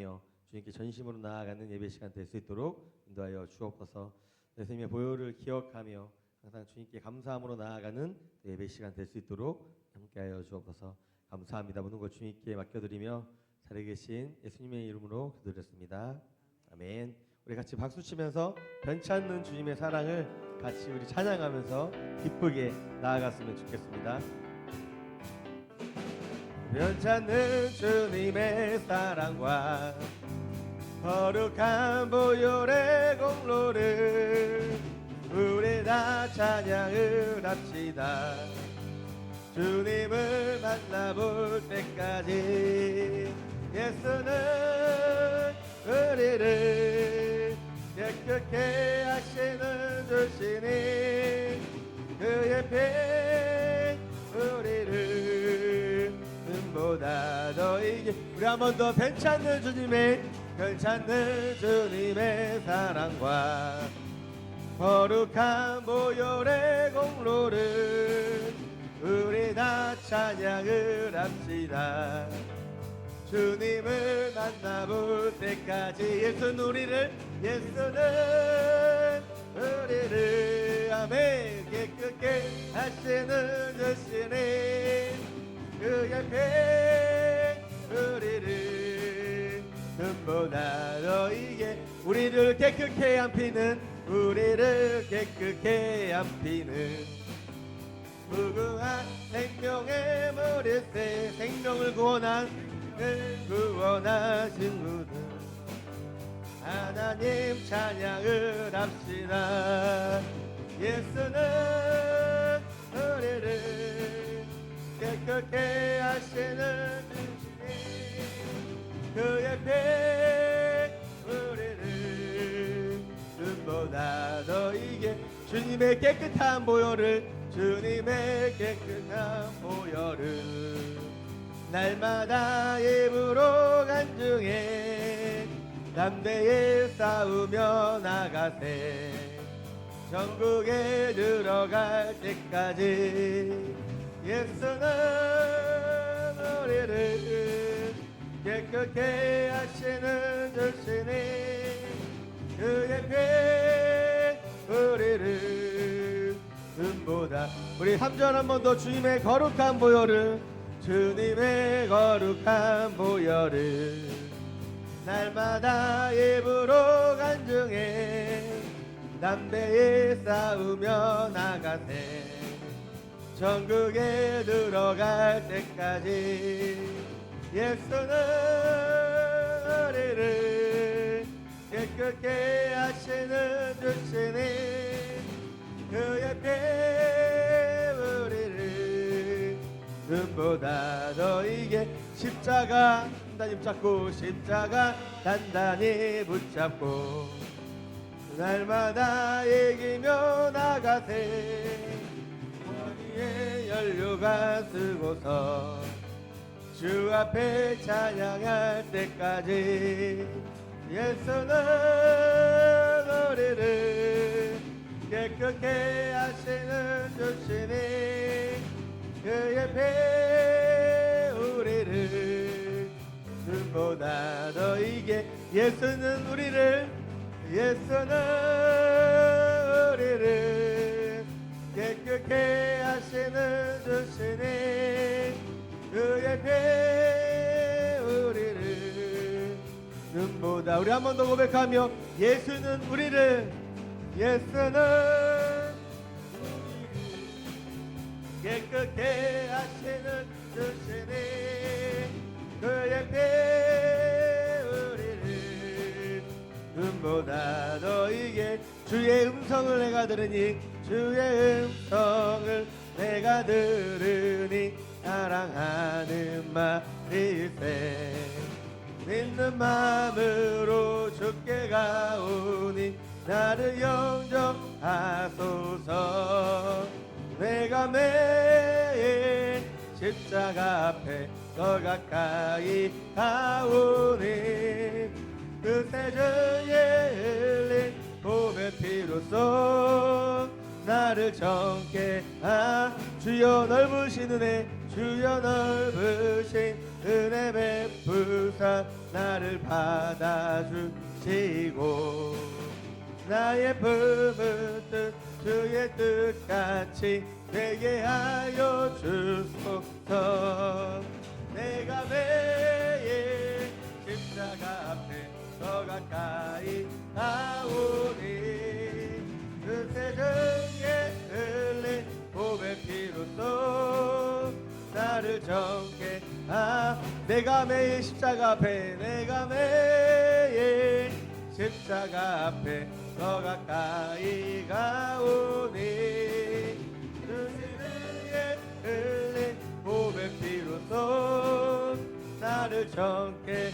기억하며 주님께 전심으로 나아가는 예배 시간 될 수 있도록 인도하여 주옵소서. 예수님의 보혈을 기억하며 항상 주님께 감사함으로 나아가는 예배 시간 될 수 있도록 함께하여 주옵소서. 감사합니다. 모든 것 주님께 맡겨드리며 자리에 계신 예수님의 이름으로 기도드렸습니다. 아멘. 우리 같이 박수 치면서 변치 않는 주님의 사랑을 같이 우리 찬양하면서 기쁘게 나아갔으면 좋겠습니다. 변치 않는 주님의 사랑과 거룩한 보혈의 공로를 우리 다 찬양을 합시다. 주님을 만나볼 때까지 예수는 우리를 깨끗게 하시는 주시니 그의 피 우리를 눈보다 더 이기. 우리 한 번 더 변치 않는 주님의 사랑과 거룩한 보혈의 공로를 우리 다 찬양을 합시다. 주님을 만나볼 때까지 예수는 우리를 아멘 깨끗게 하시는 주시니 그의 피 우리를 눈보다 더 이게 우리를 깨끗게 한 피는 무궁한 생명의 머리새 생명을 구원하신 분은 하나님 찬양을 합시다. 예수는 우리를 깨끗게 하시는 주님 그의 피 우리를 눈보다 더 이게 주님의 깨끗한 보혈을 날마다 입으로 간증해 담대히 싸우며 나가세 전국에 들어갈 때까지 예수는 우리를 깨끗게 하시는 주시니 그의 피 우리를 눈보다 우리 3절 한 번 더 주님의 거룩한 보혈을 날마다 입으로 간증해 담대히 싸우며 나가세 전국에 들어갈 때까지 예수는 우리를 깨끗게 하시는 주시니 그의 피 우리를 눈보다 더 이게 십자가 단단히 붙잡고 날마다 이기며 나가세 머리에 연료가 쓰고서 주 앞에 찬양할 때까지 예수는 우리를 깨끗게 하시는 주시니 그의 피 우리를 눈보다 더 이게 예수는 우리를 깨끗게 하시는 주시니 그의 피 우리를 눈보다 우리 한 번 더 고백하며 예수는 우리를 깨끗게 하시는 주시니 그의 피 우리를 눈보다 더 이게 주의 음성을 내가 들으니 사랑하는 말일세 믿는 마음으로 주께 가오니 나를 영접하소서 내가 매일 십자가 앞에 더 가까이 가오니 그 세전에 흘린 봄의 피로써 나를 정케 주여 넓으신 은혜 베푸사 나를 받아주시고 나의 품은 주의 뜻같이 되게 하여 주소서. 내가 매일 십자가 앞에 더 가까이 가오니 그 세정에 흘린 보배 피로써 나를 정케 내가 매일 십자가 앞에 내가 매일 십자가 앞에 더 가까이 가오니 그 세정에 흘린 보배 피로써 나를 정케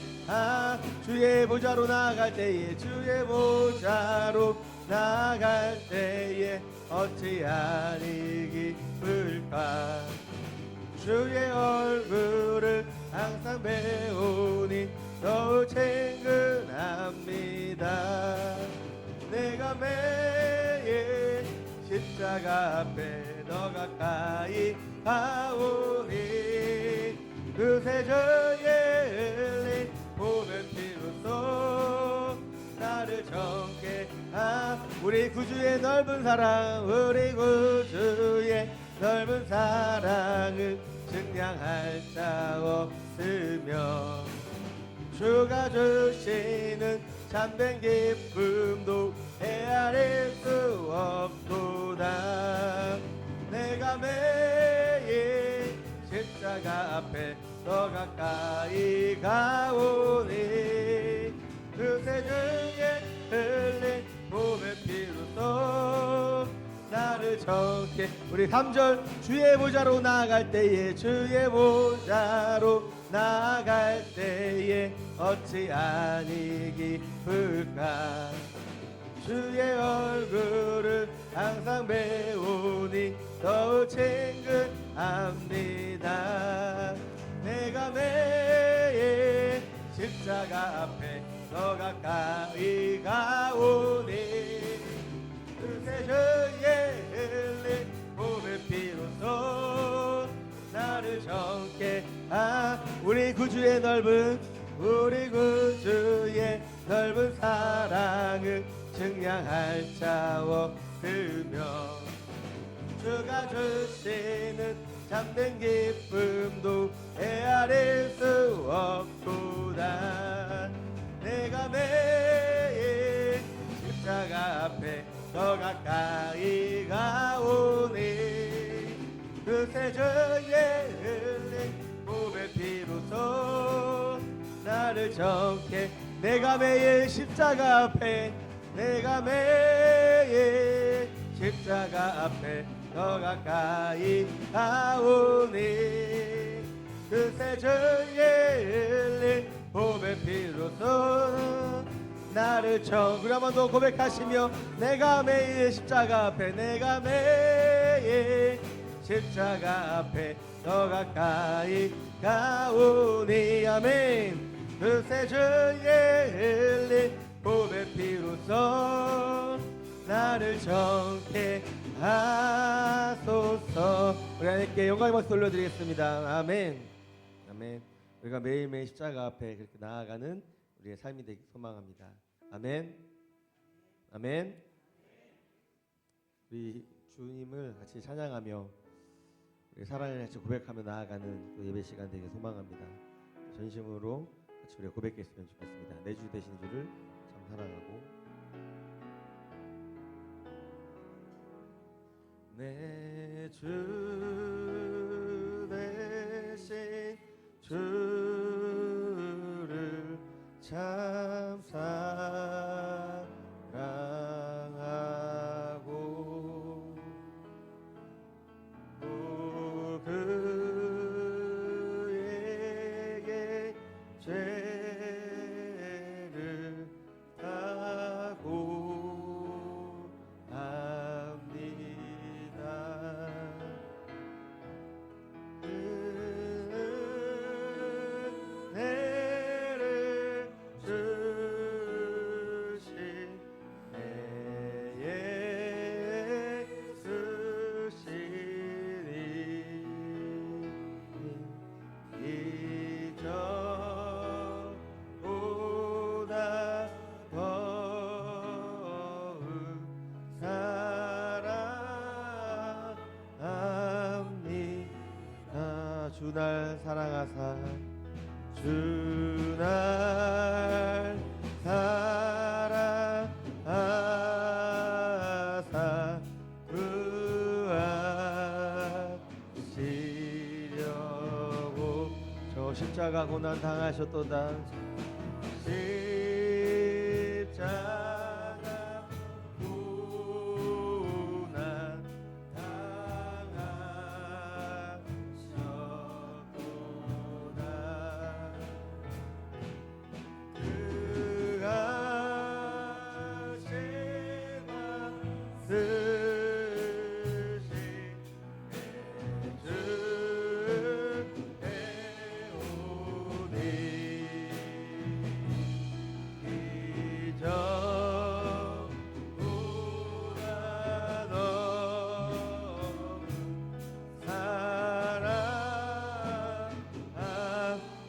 주의 보좌로 나아갈 때에 주의 보좌로 나아갈 때에 어찌하니 기쁠까. 주의 얼굴을 항상 배우니 더욱 친근합니다. 내가 매일 십자가 앞에 더 가까이 가오니 그 세정에 흘린 보배 피로써 나를 정케 우리 구주의 넓은 사랑 우리 구주의 넓은 사랑을 증량할 자 없으며 주가 주시는 참된 기쁨도 헤아릴 수 없도다. 내가 매일 십자가 앞에 더 가까이 가오니 그 세정에 흘린 보배 피로써 나를 정케 우리 3절 주의 보좌로 나아갈 때에 주의 보좌로 나아갈 때에 어찌하니 기쁠까. 주의 얼굴을 항상 배우니 더욱 친근합니다. 내가 매일 십자가 앞에 더 가까이 가오니 그 세정에 흘린 보배 피로써 나를 정케 우리 구주의 넓은 사랑을 증량할 자 없으며 주가 주시는 참된 기쁨도 헤아릴 수 없도다. 내가 매일 십자가 앞에 더 가까이 가오니 그 세정에 흘린 보배 피로써 나를 정케 내가 매일 십자가 앞에 내가 매일 십자가 앞에 더 가까이 가오니 그 세정에 흘린 보배 피로써 나를 우리 한 번 더 고백하시며 내가 매일 십자가 앞에 내가 매일 십자가 앞에 더 가까이 가오니 아멘. 그 세정에 흘린 보배 피로써 나를 정케 하소서. 우리 하나님께 영광의 박수 올려드리겠습니다. 아멘. 아멘. 우리가 매일매일 십자가 앞에 그렇게 나아가는 우리의 삶이 되길 소망합니다. 아멘. 아멘. 우리 주님을 같이 찬양하며 우리 사랑을 같이 고백하며 나아가는 또 예배 시간 되길 소망합니다. 전심으로 같이 우리가 고백했으면 좋겠습니다. 내 주 되신 주를 참 사랑하고 내 주 되신 주를 참 사랑하고 또 그에게 죄를 다고 합니다. 은혜를 주 날 사랑하사 주 날 사랑하사 구하시려고 저 십자가 고난 당하셨도다 십자가 고난 당하셨도다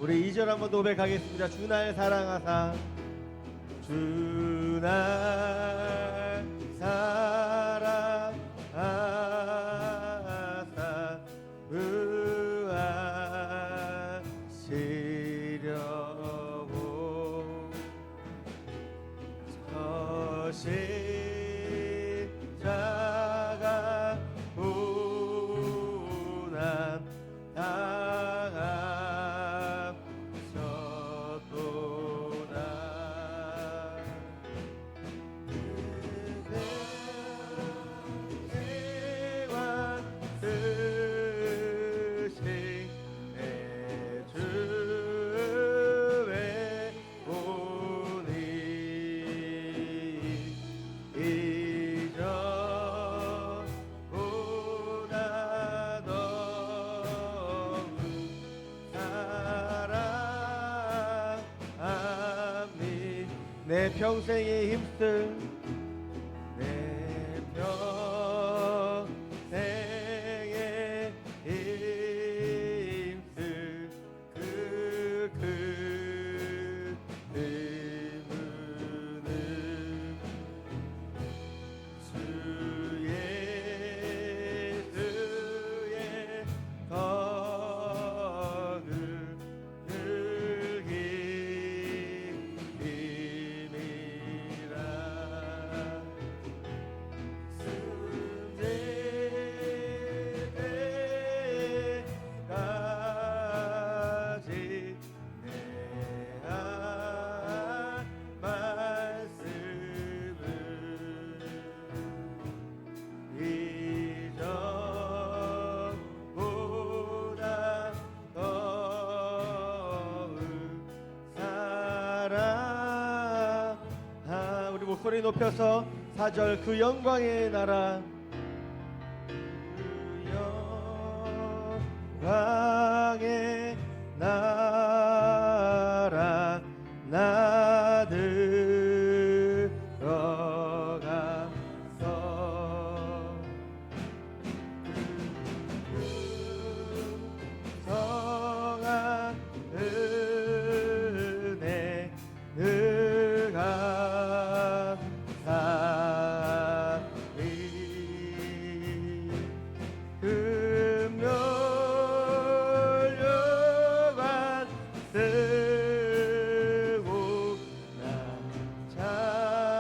우리 2절 한번 고백하겠습니다. 주 날 사랑하사 주 날 사랑하사 구하시려고 저 십자가 고난 내 평생에 힘쓸 내 평생에 힘쓸 그 의무는 주 예수의 거룩을 목소리 높여서 4절 그 영광의 나라 그 영광의 나라 나 들어가서 성한 은혜 이전보다 더욱 사랑합니다.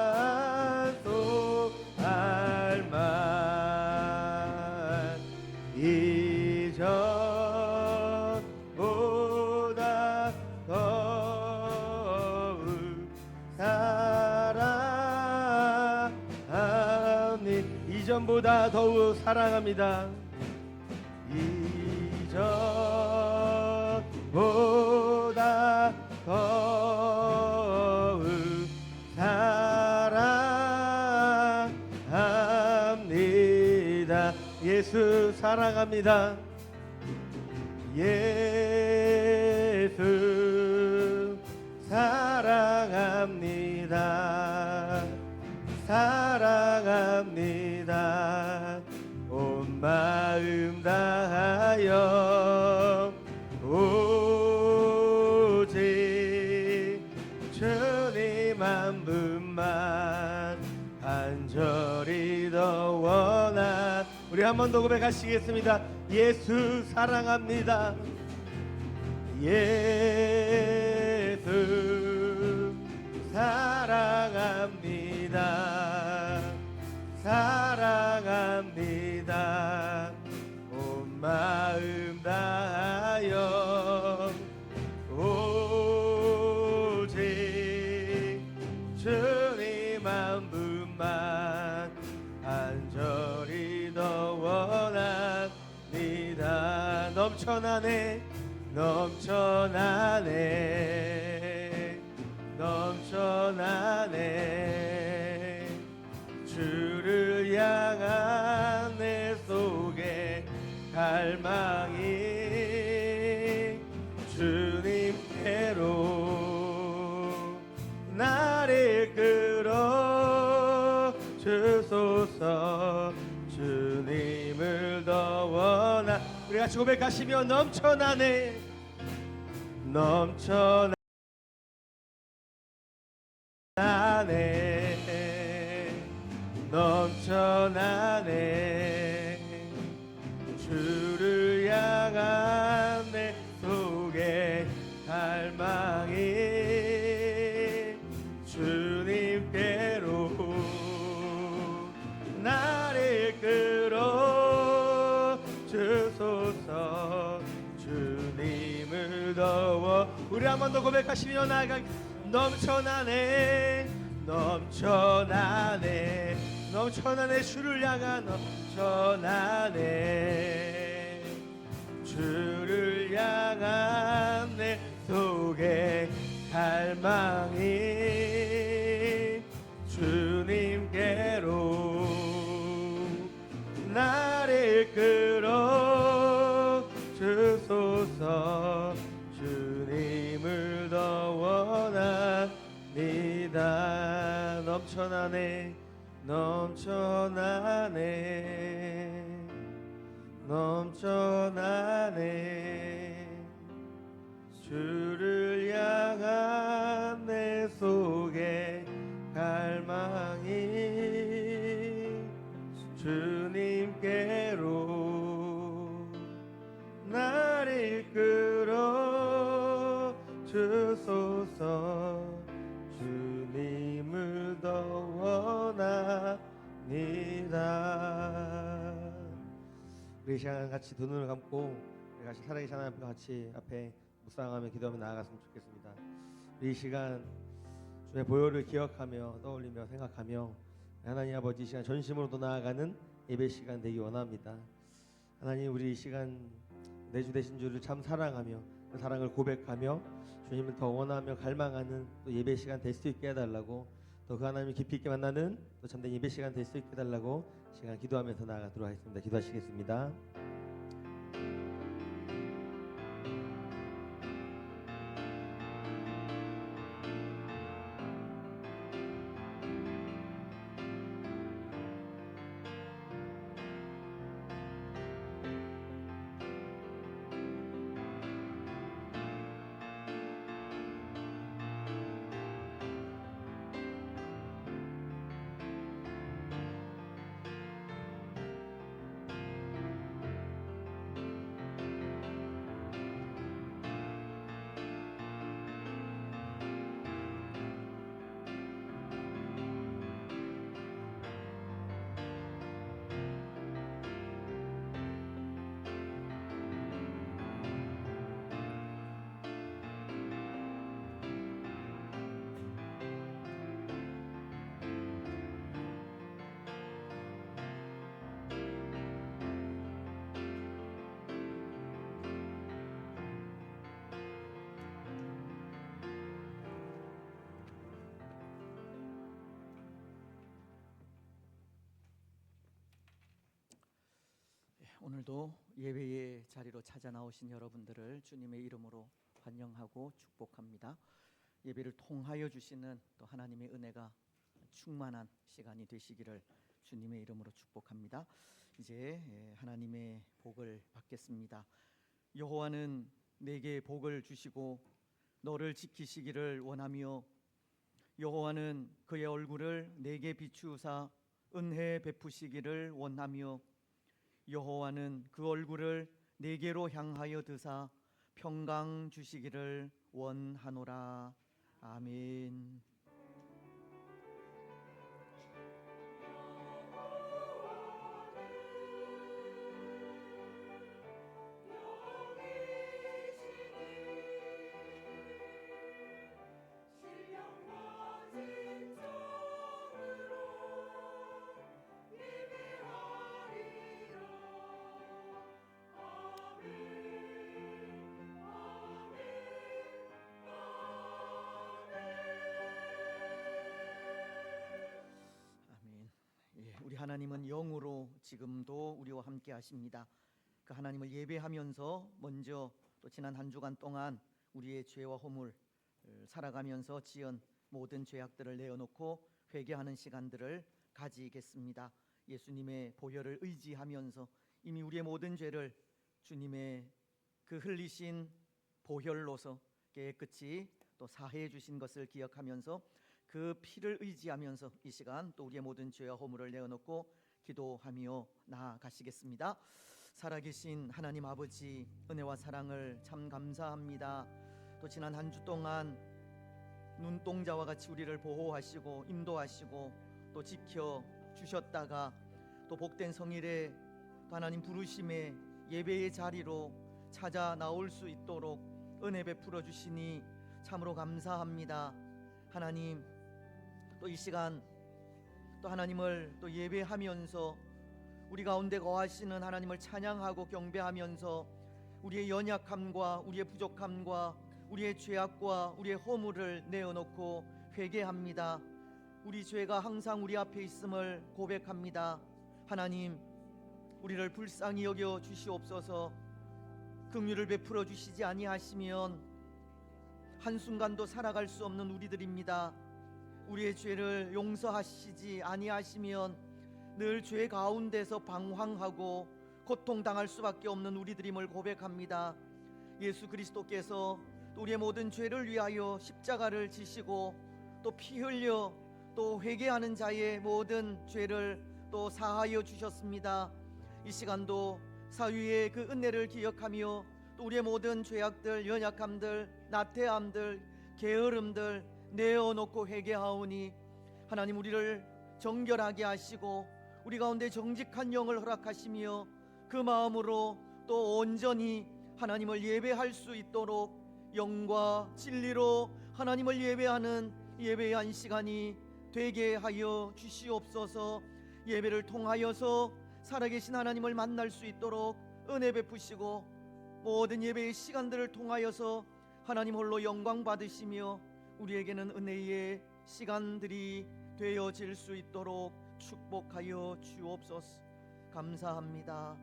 이전보다 더욱 사랑합니다. 이전보다 더욱 사랑합니다. 예수 사랑합니다. 예수 사랑합니다. 사랑합니다. 온 마음 다하여 오직 주님 한 분만 간절히 더 원한 우리 한 번 더 고백하시겠습니다. 예수 사랑합니다. 예수 사랑합니다. 사랑합니다. 온 마음 다하여 오직 주님 한 분만 간절히 더 원합니다. 넘쳐나네 넘쳐나네 넘쳐나네 주를 향한 내 속에 갈망이 주님께로 나를 끌어 주소서. 주님을 더 원하 우리 같이 고백하시며 넘쳐나네 넘쳐나네 넘쳐나네 주를 향한 내 속에 갈망이 주님께로 나를 끌어 주소서. 주님을 더워 우리 한 번 더 고백하시며 나아가 넘쳐나네 넘쳐나네 넘쳐나네 주를 향한 넘쳐나네 주를 향한 내 속에 갈망이 주님께로 나를 끌어 주소서. 주님을 더 원합니다. 넘쳐나네 넘쳐나네 넘쳐나네 주를 향한 내 속에 갈망이 주님께로 나를 끌어 주소서. 주님을 더 원합니다. 우리 시간 같이 두 눈을 감고 우리 같이 살아계신 하나님 같이 앞에 묵상하며 기도하며 나아갔으면 좋겠습니다. 우리 이 시간 주의 보혈을 기억하며 떠올리며 생각하며 하나님 아버지 이 시간 전심으로도 나아가는 예배 시간 되기 원합니다. 하나님 우리 이 시간 내 주 되신 주를 참 사랑하며 그 사랑을 고백하며 주님을 더 원하며 갈망하는 또 예배 시간 될 수 있게 해달라고 또 그 하나님을 깊이 있게 만나는 또 참된 예배 시간 될 수 있게 해달라고 시간 기도하면서 나아가도록 하겠습니다. 기도하시겠습니다. 오늘도 예배의 자리로 찾아 나오신 여러분들을 주님의 이름으로 환영하고 축복합니다. 예배를 통하여 주시는 또 하나님의 은혜가 충만한 시간이 되시기를 주님의 이름으로 축복합니다. 이제 하나님의 복을 받겠습니다. 여호와는 내게 복을 주시고 너를 지키시기를 원하며 여호와는 그의 얼굴을 내게 비추사 은혜 베푸시기를 원하며 여호와는 그 얼굴을 내게로 향하여 드사 평강 주시기를 원하노라. 아멘. 아멘. 예, 우리 하나님은 영으로 지금도 우리와 함께 하십니다. 그 하나님을 예배하면서 먼저 또 지난 한 주간 동안 우리의 죄와 허물 살아가면서 지은 모든 죄악들을 내어놓고 회개하는 시간들을 가지겠습니다. 예수님의 보혈을 의지하면서 이미 우리의 모든 죄를 주님의 그 흘리신 보혈로서 깨끗이 또 사해 주신 것을 기억하면서 그 피를 의지하면서 이 시간 또 우리의 모든 죄와 허물을 내어놓고 기도하며 나아가시겠습니다. 살아계신 하나님 아버지, 은혜와 사랑을 참 감사합니다. 또 지난 한 주 동안 눈동자와 같이 우리를 보호하시고 인도하시고 또 지켜 주셨다가 또 복된 성일에 또 하나님 부르심에 예배의 자리로 찾아 나올 수 있도록 은혜 베풀어 주시니 참으로 감사합니다. 하나님, 또 이 시간 또 하나님을 또 예배하면서 우리 가운데 거하시는 하나님을 찬양하고 경배하면서 우리의 연약함과 우리의 부족함과 우리의 죄악과 우리의 허물을 내어놓고 회개합니다. 우리 죄가 항상 우리 앞에 있음을 고백합니다. 하나님, 우리를 불쌍히 여겨 주시옵소서. 긍휼을 베풀어 주시지 아니하시면 한순간도 살아갈 수 없는 우리들입니다. 우리의 죄를 용서하시지 아니하시면 늘 죄 가운데서 방황하고 고통당할 수밖에 없는 우리들임을 고백합니다. 예수 그리스도께서 또 우리의 모든 죄를 위하여 십자가를 지시고 또 피 흘려 또 회개하는 자의 모든 죄를 또 사하여 주셨습니다. 이 시간도 사위의 그 은혜를 기억하며 또 우리의 모든 죄악들, 연약함들, 나태함들, 게으름들 내어놓고 회개하오니 하나님 우리를 정결하게 하시고 우리 가운데 정직한 영을 허락하시며 그 마음으로 또 온전히 하나님을 예배할 수 있도록 영과 진리로 하나님을 예배하는 예배의 한 시간이 되게 하여 주시옵소서. 예배를 통하여서 살아계신 하나님을 만날 수 있도록 은혜 베푸시고 모든 예배의 시간들을 통하여서 하나님 홀로 영광 받으시며 우리에게는 은혜의 시간들이 되어질 수 있도록 축복하여 주옵소서. 감사합니다.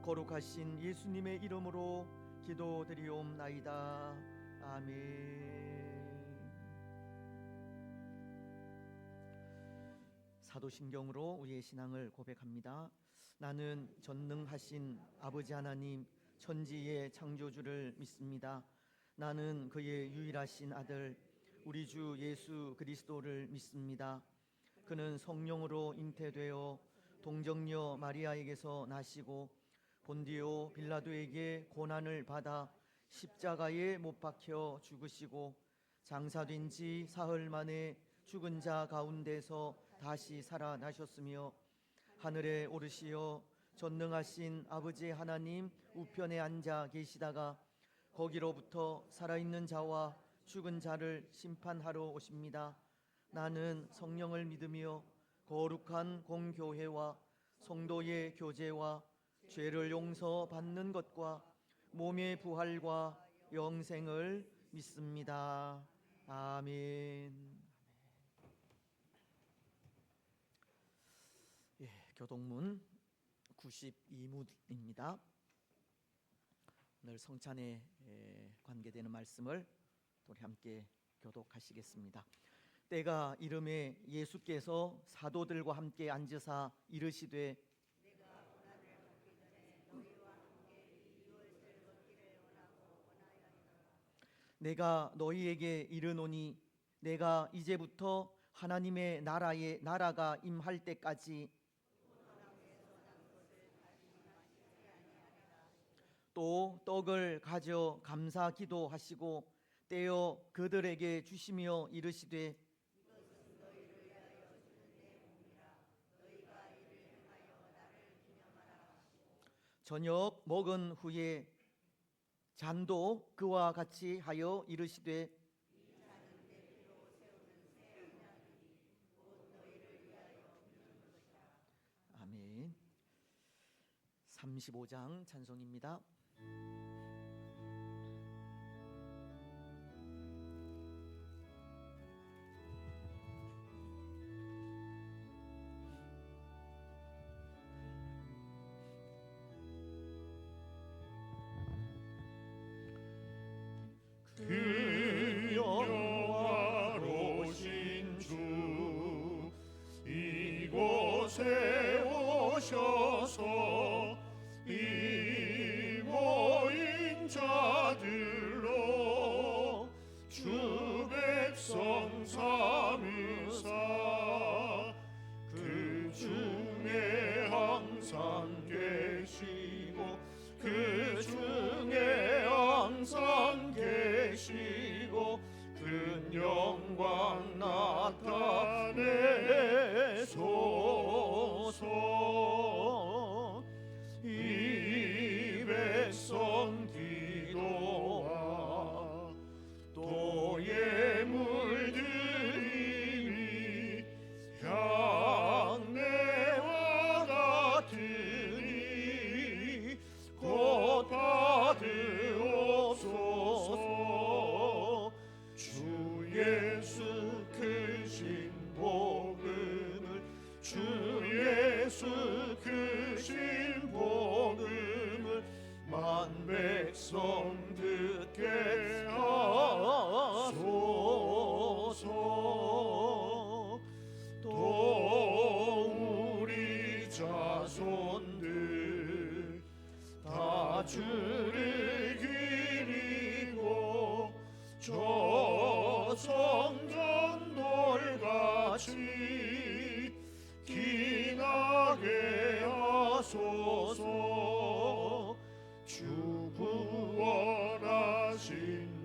거룩하신 예수님의 이름으로 기도드리옵나이다. 아멘. 사도신경으로 우리의 신앙을 고백합니다. 나는 전능하신 아버지 하나님 천지의 창조주를 믿습니다. 나는 그의 유일하신 아들 우리 주 예수 그리스도를 믿습니다. 그는 성령으로 잉태되어 동정녀 마리아에게서 나시고 본디오 빌라도에게 고난을 받아 십자가에 못 박혀 죽으시고 장사된 지 사흘 만에 죽은 자 가운데서 다시 살아나셨으며 하늘에 오르시어 전능하신 아버지 하나님 우편에 앉아 계시다가 거기로부터 살아있는 자와 죽은 자를 심판하러 오십니다. 나는 성령을 믿으며 거룩한 공교회와 성도의 교제와 죄를 용서받는 것과 몸의 부활과 영생을 믿습니다. 아멘. 예, 교동문 92무입니다. 오늘 성찬에 관계되는 말씀을 우리 함께 교독하시겠습니다. 때가 이름에 예수께서 사도들과 함께 앉으사 이르시되 내가 너희에게 이르노니 내가 이제부터 하나님의 나라가 임할 때까지 또 또 떡을 가져 감사 기도하시고 떼어 그들에게 주시며 이르시되 저녁 먹은 후에 잔도 그와 같이 하여 이르시되 아멘. 35장 찬송입니다. 그 영화로신 주 이곳에 오셔서 이 모인 자들로 주 백성 삼으사 그 중에 항상 계시고 그 중에 항상 계시고 그 영광 나타내소서. 이 백성 기도와 또 예물들이 향내와 같으니 곧 받으옵소서. 주 예수 크신 복음을 주 예수 크신 복음을 만 백성 듣게 하소서. 또 우리 자손들 다 주를 기리고 저 성전돌같이 기나게 하소서. 주 구원하신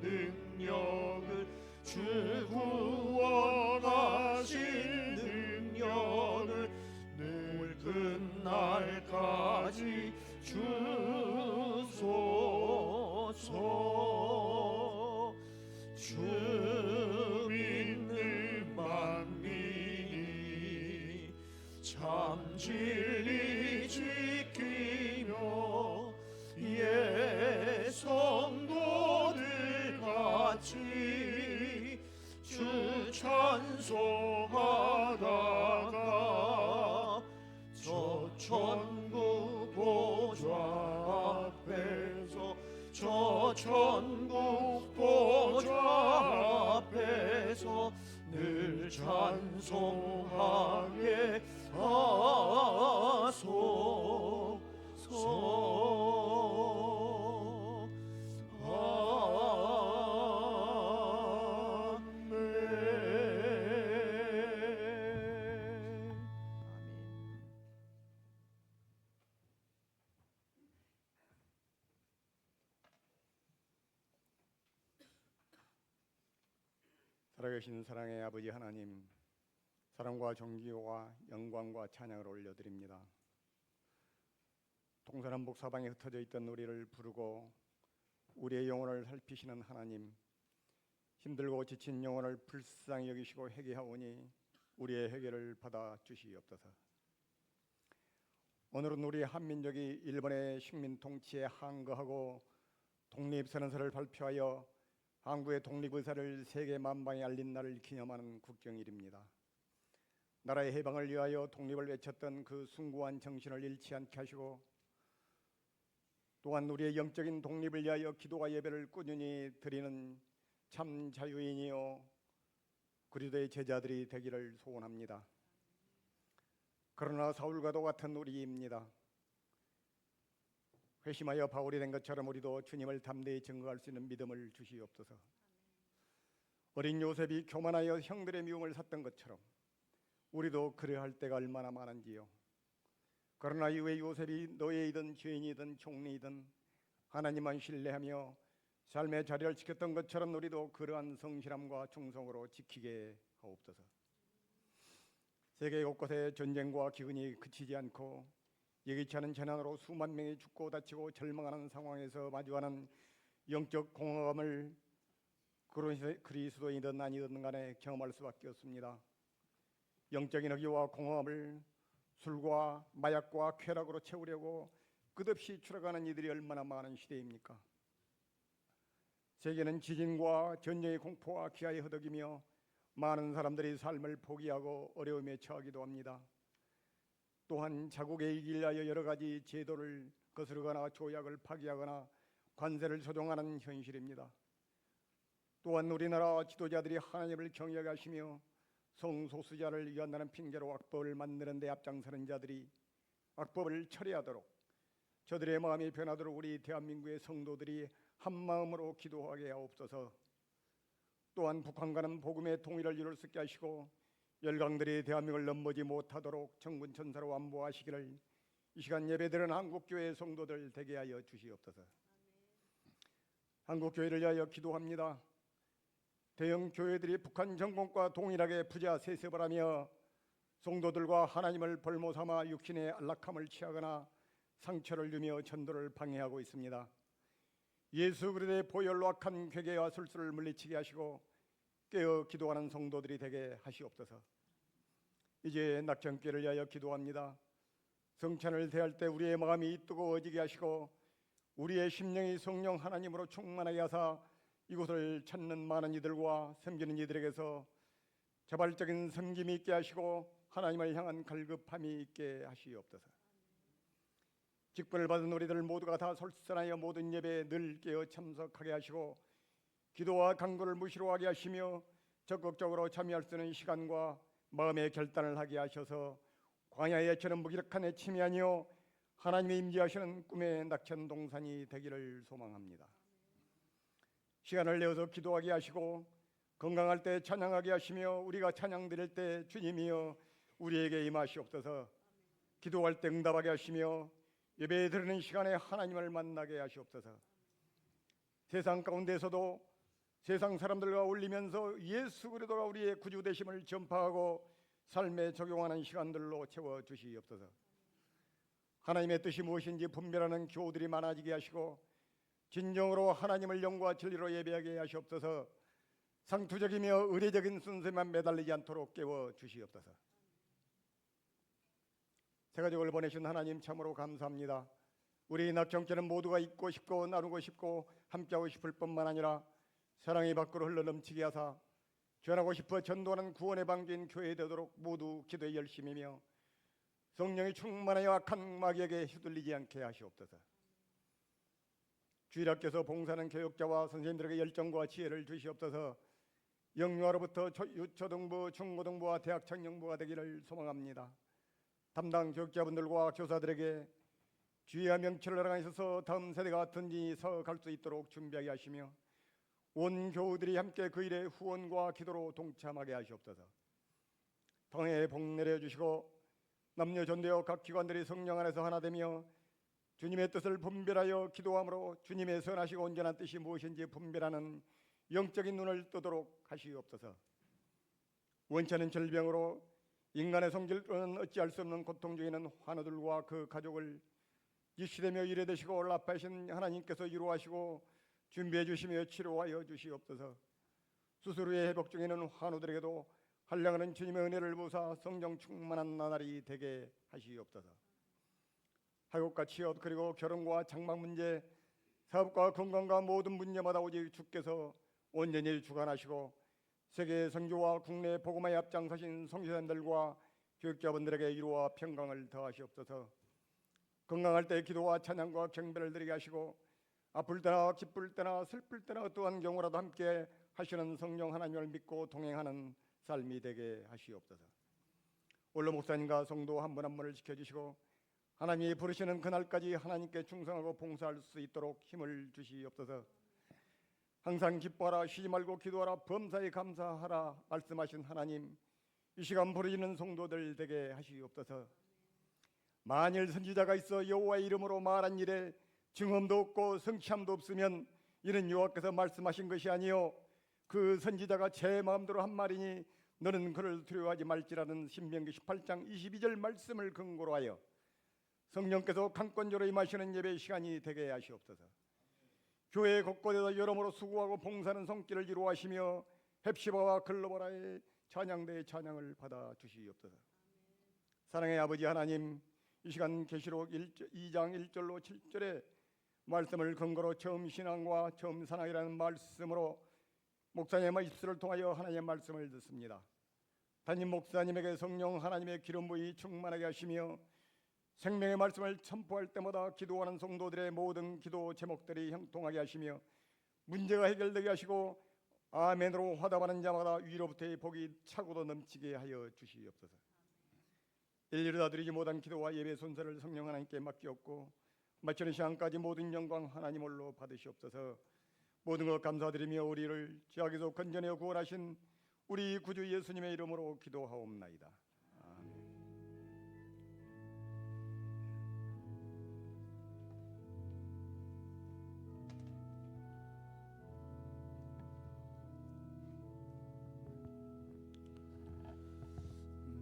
능력을 주 구원하신 능력을 늙은 날까지 주소서. 주 믿는 만민이 참 진리 지키며 예 성도들 같이 주 찬송하다가 저 천국 보좌 앞에서 저 천국 보좌 앞에서 늘 찬송하게 하소서. 살아계신 사랑의 아버지 하나님, 사랑과 존귀와 영광과 찬양을 올려드립니다. 동서남북 사방에 흩어져 있던 우리를 부르고 우리의 영혼을 살피시는 하나님, 힘들고 지친 영혼을 불쌍히 여기시고 회개하오니 우리의 회개를 받아 주시옵소서. 오늘은 우리 한민족이 일본의 식민 통치에 항거하고 독립선언서를 발표하여 한국의 독립의사를 세계 만방에 알린 날을 기념하는 국경일입니다. 나라의 해방을 위하여 독립을 외쳤던 그 숭고한 정신을 잃지 않게 하시고 또한 우리의 영적인 독립을 위하여 기도와 예배를 꾸준히 드리는 참 자유인이요 그리스도의 제자들이 되기를 소원합니다. 그러나 사울과도 같은 우리입니다. 회심하여 바울이 된 것처럼 우리도 주님을 담대히 증거할 수 있는 믿음을 주시옵소서. 어린 요셉이 교만하여 형들의 미움을 샀던 것처럼 우리도 그래야 할 때가 얼마나 많은지요. 그러나 이후에 요셉이 노예이든 죄인이든 종리이든 하나님만 신뢰하며 삶의 자리를 지켰던 것처럼 우리도 그러한 성실함과 충성으로 지키게 하옵소서. 세계 곳곳에 전쟁과 기근이 그치지 않고 예기치 않은 재난으로 수만 명이 죽고 다치고 절망하는 상황에서 마주하는 영적 공허감을 그리스도인이든 아니든 간에 경험할 수밖에 없습니다. 영적인 허기와 공허함을 술과 마약과 쾌락으로 채우려고 끝없이 추락하는 이들이 얼마나 많은 시대입니까? 세계는 지진과 전쟁의 공포와 기아에 허덕이며 많은 사람들이 삶을 포기하고 어려움에 처하기도 합니다. 또한 자국에 이기려 하여 여러 가지 제도를 거스르거나 조약을 파기하거나 관세를 조정하는 현실입니다. 또한 우리나라 지도자들이 하나님을 경외하게 하시며 성소수자를 위한다는 핑계로 악법을 만드는 데 앞장서는 자들이 악법을 철회하도록 저들의 마음이 변하도록 우리 대한민국의 성도들이 한마음으로 기도하게 하옵소서. 또한 북한과는 복음의 통일을 이룰 수 있게 하시고 열강들이 대한민국을 넘보지 못하도록 천군 천사로 안보하시기를 이 시간 예배드리는 한국교회 성도들 되게 하여 주시옵소서. 한국교회를 위하여 기도합니다. 대형 교회들이 북한 정권과 동일하게 부자 세습을 하며 성도들과 하나님을 볼모 삼아 육신의 안락함을 취하거나 상처를 주며 전도를 방해하고 있습니다. 예수 그리스도의 보혈로 악한 괴계와 술수를 물리치게 하시고 깨어 기도하는 성도들이 되게 하시옵소서. 이제 낙천교회를 위하여 기도합니다. 성찬을 대할 때 우리의 마음이 뜨거워지게 하시고 우리의 심령이 성령 하나님으로 충만하게 하사 이곳을 찾는 많은 이들과 섬기는 이들에게서 자발적인 섬김이 있게 하시고 하나님을 향한 갈급함이 있게 하시옵소서. 직분을 받은 우리들 모두가 다 솔선하여 모든 예배에 늘 깨어 참석하게 하시고 기도와 간구를 무시로 하게 하시며 적극적으로 참여할 수 있는 시간과 마음의 결단을 하게 하셔서 광야의 저는 무기력한 애침이 아니요 하나님의 임재하시는 꿈의 낙천 동산이 되기를 소망합니다. 시간을 내어서 기도하게 하시고 건강할 때 찬양하게 하시며 우리가 찬양 드릴 때 주님이여 우리에게 임하시옵소서. 기도할 때 응답하게 하시며 예배 드리는 시간에 하나님을 만나게 하시옵소서. 세상 가운데서도 세상 사람들과 어울리면서 예수 그리스도가 우리의 구주 되심을 전파하고 삶에 적용하는 시간들로 채워 주시옵소서. 하나님의 뜻이 무엇인지 분별하는 교우들이 많아지게 하시고 진정으로 하나님을 영과 진리로 예배하게 하시옵소서. 상투적이며 의례적인 순서만 매달리지 않도록 깨워 주시옵소서. 새 가족을 보내신 하나님 참으로 감사합니다. 우리 낙정교는 모두가 있고 싶고 나누고 싶고 함께하고 싶을 뿐만 아니라 사랑이 밖으로 흘러넘치게 하사 전하고 싶어 전도하는 구원의 방주인 교회 되도록 모두 기도에 열심이며 성령이 충만하여 악한 마귀에게 휘둘리지 않게 하시옵소서. 주일학교에서 봉사하는 교육자와 선생님들에게 열정과 지혜를 주시옵소서. 영유아로부터 유초등부, 중고등부와 대학 청년부가 되기를 소망합니다. 담당 교육자분들과 교사들에게 주의와 명철을 알아가셔서 다음 세대가 든든히 서갈 수 있도록 준비하게 하시며 온 교우들이 함께 그 일에 후원과 기도로 동참하게 하시옵소서. 당에 복 내려주시고 남녀 전도여 각 기관들이 성령 안에서 하나 되며 주님의 뜻을 분별하여 기도함으로 주님의 선하시고 온전한 뜻이 무엇인지 분별하는 영적인 눈을 뜨도록 하시옵소서. 원치 않은 절병으로 인간의 성질은 어찌할 수 없는 고통 중에 있는 환우들과 그 가족을 이시되며 이래되시고 올라파신 하나님께서 이루하시고 준비해 주시며 치료하여 주시옵소서. 수술 후에 회복 중에 있는 환우들에게도 한량하는 주님의 은혜를 부사 성령 충만한 나날이 되게 하시옵소서. 학업과 취업 그리고 결혼과 장막 문제, 사업과 건강과 모든 문제마다 오직 주께서 온전히 주관하시고 세계 선교와 국내 복음화에 앞장서신 성교사님들과 교육자분들에게 위로와 평강을 더하시옵소서. 건강할 때 기도와 찬양과 경배를 드리게 하시고 아플 때나 기쁠 때나 슬플 때나 어떠한 경우라도 함께 하시는 성령 하나님을 믿고 동행하는 삶이 되게 하시옵소서. 올로 목사님과 성도 한 분 한 분을 지켜주시고 하나님이 부르시는 그날까지 하나님께 충성하고 봉사할 수 있도록 힘을 주시옵소서. 항상 기뻐하라, 쉬지 말고 기도하라, 범사에 감사하라 말씀하신 하나님, 이 시간 부르시는 성도들 되게 하시옵소서. 만일 선지자가 있어 여호와의 이름으로 말한 일에 증언도 없고 성취함도 없으면 이는 여호와께서 말씀하신 것이 아니요 그 선지자가 제 마음대로 한 말이니 너는 그를 두려워하지 말지라는 신명기 18장 22절 말씀을 근거로 하여 성령께서 강권적으로 임하시는 예배 시간이 되게 하시옵소서. 교회 곳곳에서 여러모로 수고하고 봉사하는 손길을 이루하시며 헵시바와 글로바라의 찬양대의 찬양을 받아 주시옵소서. 사랑의 아버지 하나님, 이 시간 계시록 2장 1절로 7절의 말씀을 근거로 처음 신앙과 처음 사랑이라는 말씀으로 목사님의 입술을 통하여 하나님의 말씀을 듣습니다. 담임 목사님에게 성령 하나님의 기름 부이 충만하게 하시며 생명의 말씀을 선포할 때마다 기도하는 성도들의 모든 기도 제목들이 형통하게 하시며 문제가 해결되게 하시고 아멘으로 화답하는 자마다 위로부터의 복이 차고도 넘치게 하여 주시옵소서. 일일이 다 드리지 못한 기도와 예배 순서를 성령 하나님께 맡기옵고 마치는 시간까지 모든 영광 하나님 홀로 받으시옵소서. 모든 것 감사드리며 우리를 죄악에서 건져내어 구원하신 우리 구주 예수님의 이름으로 기도하옵나이다. 아멘.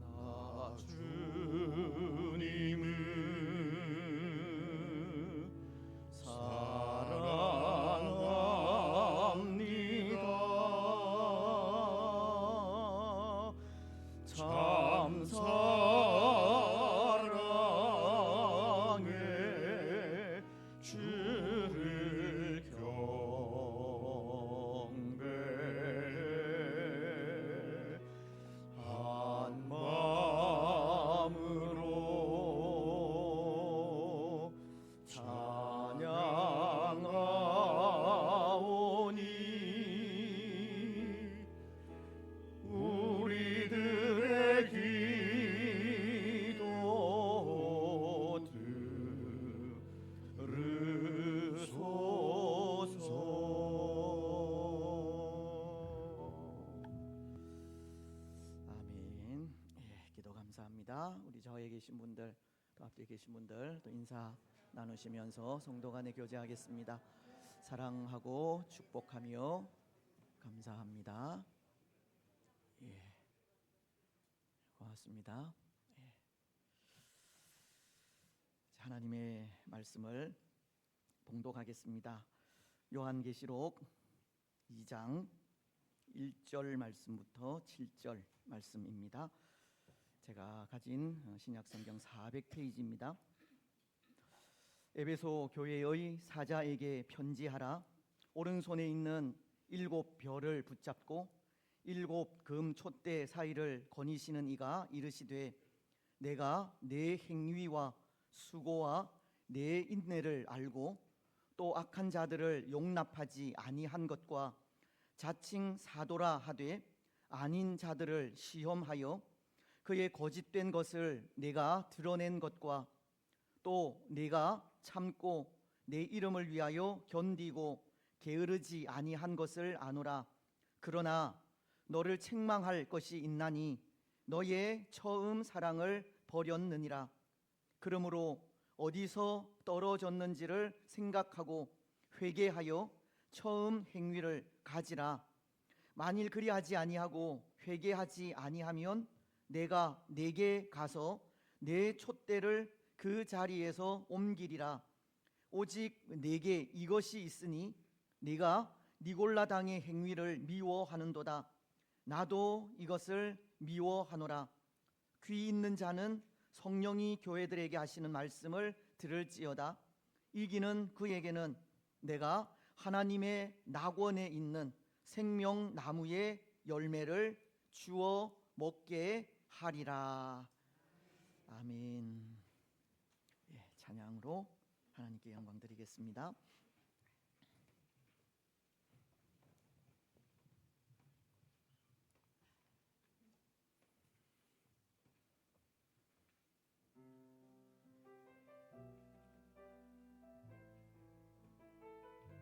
나 주님을 참 사랑해 주를 경배해 한 마음으로 찬양하오니 우리들의 기도 들으소서. 아멘. 기도 감사합니다. 우리 저에 계신 분들, 또 앞에 계신 분들 또 인사 나누시면서 성도 간에 교제하겠습니다. 사랑하고 축복하며 감사합니다. 고맙습니다. 하나님의 말씀을 봉독하겠습니다. 요한계시록 2장 1절 말씀부터 7절 말씀입니다. 제가 가진 신약성경 400페이지입니다. 에베소 교회의 사자에게 편지하라. 오른손에 있는 7 별을 붙잡고 7 금 촛대 사이를 거니시는 이가 이르시되 내가 내 행위와 수고와 내 인내를 알고 또 악한 자들을 용납하지 아니한 것과 자칭 사도라 하되 아닌 자들을 시험하여 그의 거짓된 것을 내가 드러낸 것과 또 내가 참고 내 이름을 위하여 견디고 게으르지 아니한 것을 아노라. 그러나 너를 책망할 것이 있나니 너의 처음 사랑을 버렸느니라. 그러므로 어디서 떨어졌는지를 생각하고 회개하여 처음 행위를 가지라. 만일 그리하지 아니하고 회개하지 아니하면 내가 네게 가서 내 촛대를 그 자리에서 옮기리라. 오직 네게 이것이 있으니 네가 니골라 당의 행위를 미워하는도다. 나도 이것을 미워하노라. 귀 있는 자는 성령이 교회들에게 하시는 말씀을 들을지어다. 이기는 그에게는 내가 하나님의 낙원에 있는 생명나무의 열매를 주어 먹게 하리라. 아멘. 찬양으로 하나님께 영광 드리겠습니다. 나의 삶을 통하여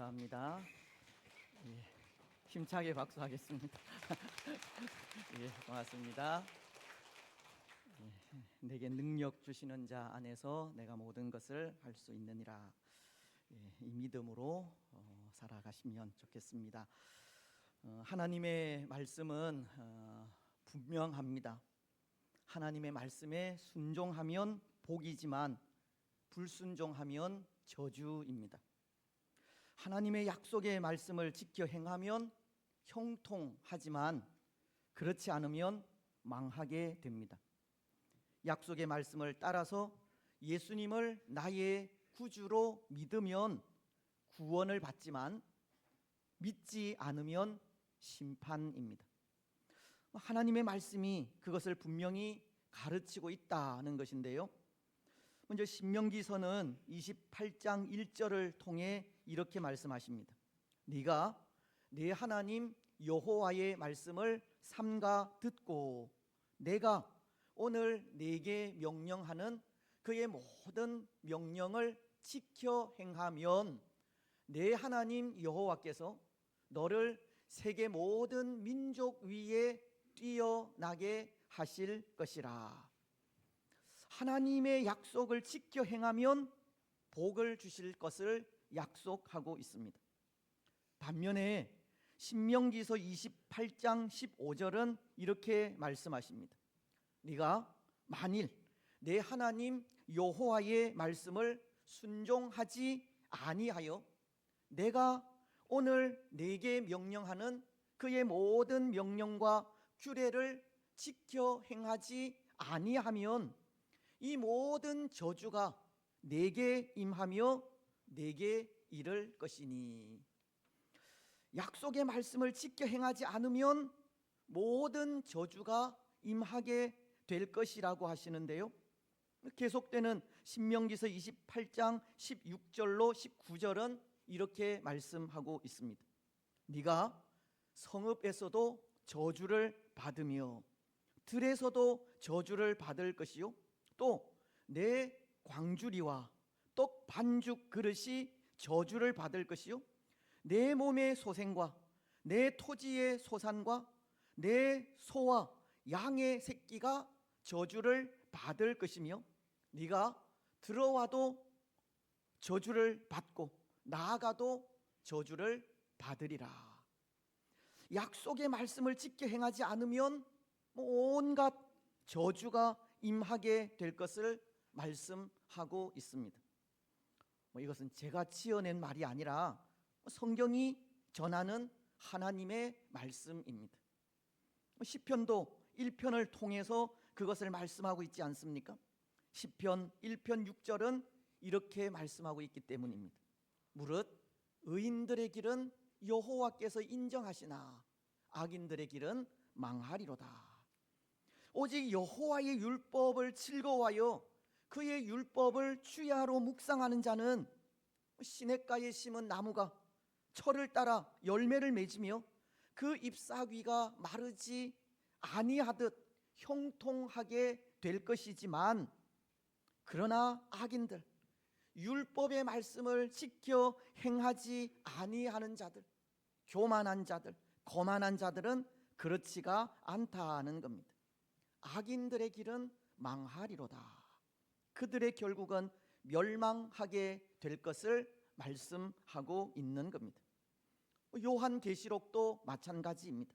감사합니다. 예, 힘차게 박수하겠습니다. 예, 고맙습니다. 예, 내게 능력 주시는 자 안에서 내가 모든 것을 할 수 있느니라. 예, 이 믿음으로 살아가시면 좋겠습니다. 하나님의 말씀은 분명합니다. 하나님의 말씀에 순종하면 복이지만 불순종하면 저주입니다. 하나님의 약속의 말씀을 지켜 행하면 형통하지만 그렇지 않으면 망하게 됩니다. 약속의 말씀을 따라서 예수님을 나의 구주로 믿으면 구원을 받지만 믿지 않으면 심판입니다. 하나님의 말씀이 그것을 분명히 가르치고 있다는 것인데요. 먼저 신명기서는 28장 1절을 통해 이렇게 말씀하십니다. 네가 네 하나님 여호와의 말씀을 삼가 듣고 내가 오늘 네게 명령하는 그의 모든 명령을 지켜 행하면 내 하나님 여호와께서 너를 세계 모든 민족 위에 뛰어나게 하실 것이라. 하나님의 약속을 지켜 행하면 복을 주실 것을 약속하고 있습니다. 반면에 신명기서 28장 15절은 이렇게 말씀하십니다. 네가 만일 내 하나님 여호와의 말씀을 순종하지 아니하여 내가 오늘 네게 명령하는 그의 모든 명령과 규례를 지켜 행하지 아니하면 이 모든 저주가 내게 임하며 내게 이를 것이니. 약속의 말씀을 지켜 행하지 않으면 모든 저주가 임하게 될 것이라고 하시는데요. 계속되는 신명기서 28장 16절로 19절은 이렇게 말씀하고 있습니다. 네가 성읍에서도 저주를 받으며 들에서도 저주를 받을 것이요 또 내 광주리와 떡 반죽 그릇이 저주를 받을 것이요 내 몸의 소생과 내 토지의 소산과 내 소와 양의 새끼가 저주를 받을 것이며 네가 들어와도 저주를 받고 나아가도 저주를 받으리라. 약속의 말씀을 지켜 행하지 않으면 온갖 저주가 임하게 될 것을 말씀하고 있습니다. 이것은 제가 지어낸 말이 아니라 성경이 전하는 하나님의 말씀입니다. 시편도 1편을 통해서 그것을 말씀하고 있지 않습니까? 시편 1편 6절은 이렇게 말씀하고 있기 때문입니다. 무릇 의인들의 길은 여호와께서 인정하시나 악인들의 길은 망하리로다. 오직 여호와의 율법을 즐거워하여 그의 율법을 주야로 묵상하는 자는 시냇가에 심은 나무가 철을 따라 열매를 맺으며 그 잎사귀가 마르지 아니하듯 형통하게 될 것이지만 그러나 악인들 율법의 말씀을 지켜 행하지 아니하는 자들, 교만한 자들, 거만한 자들은 그렇지가 않다는 겁니다. 악인들의 길은 망하리로다. 그들의 결국은 멸망하게 될 것을 말씀하고 있는 겁니다. 요한계시록도 마찬가지입니다.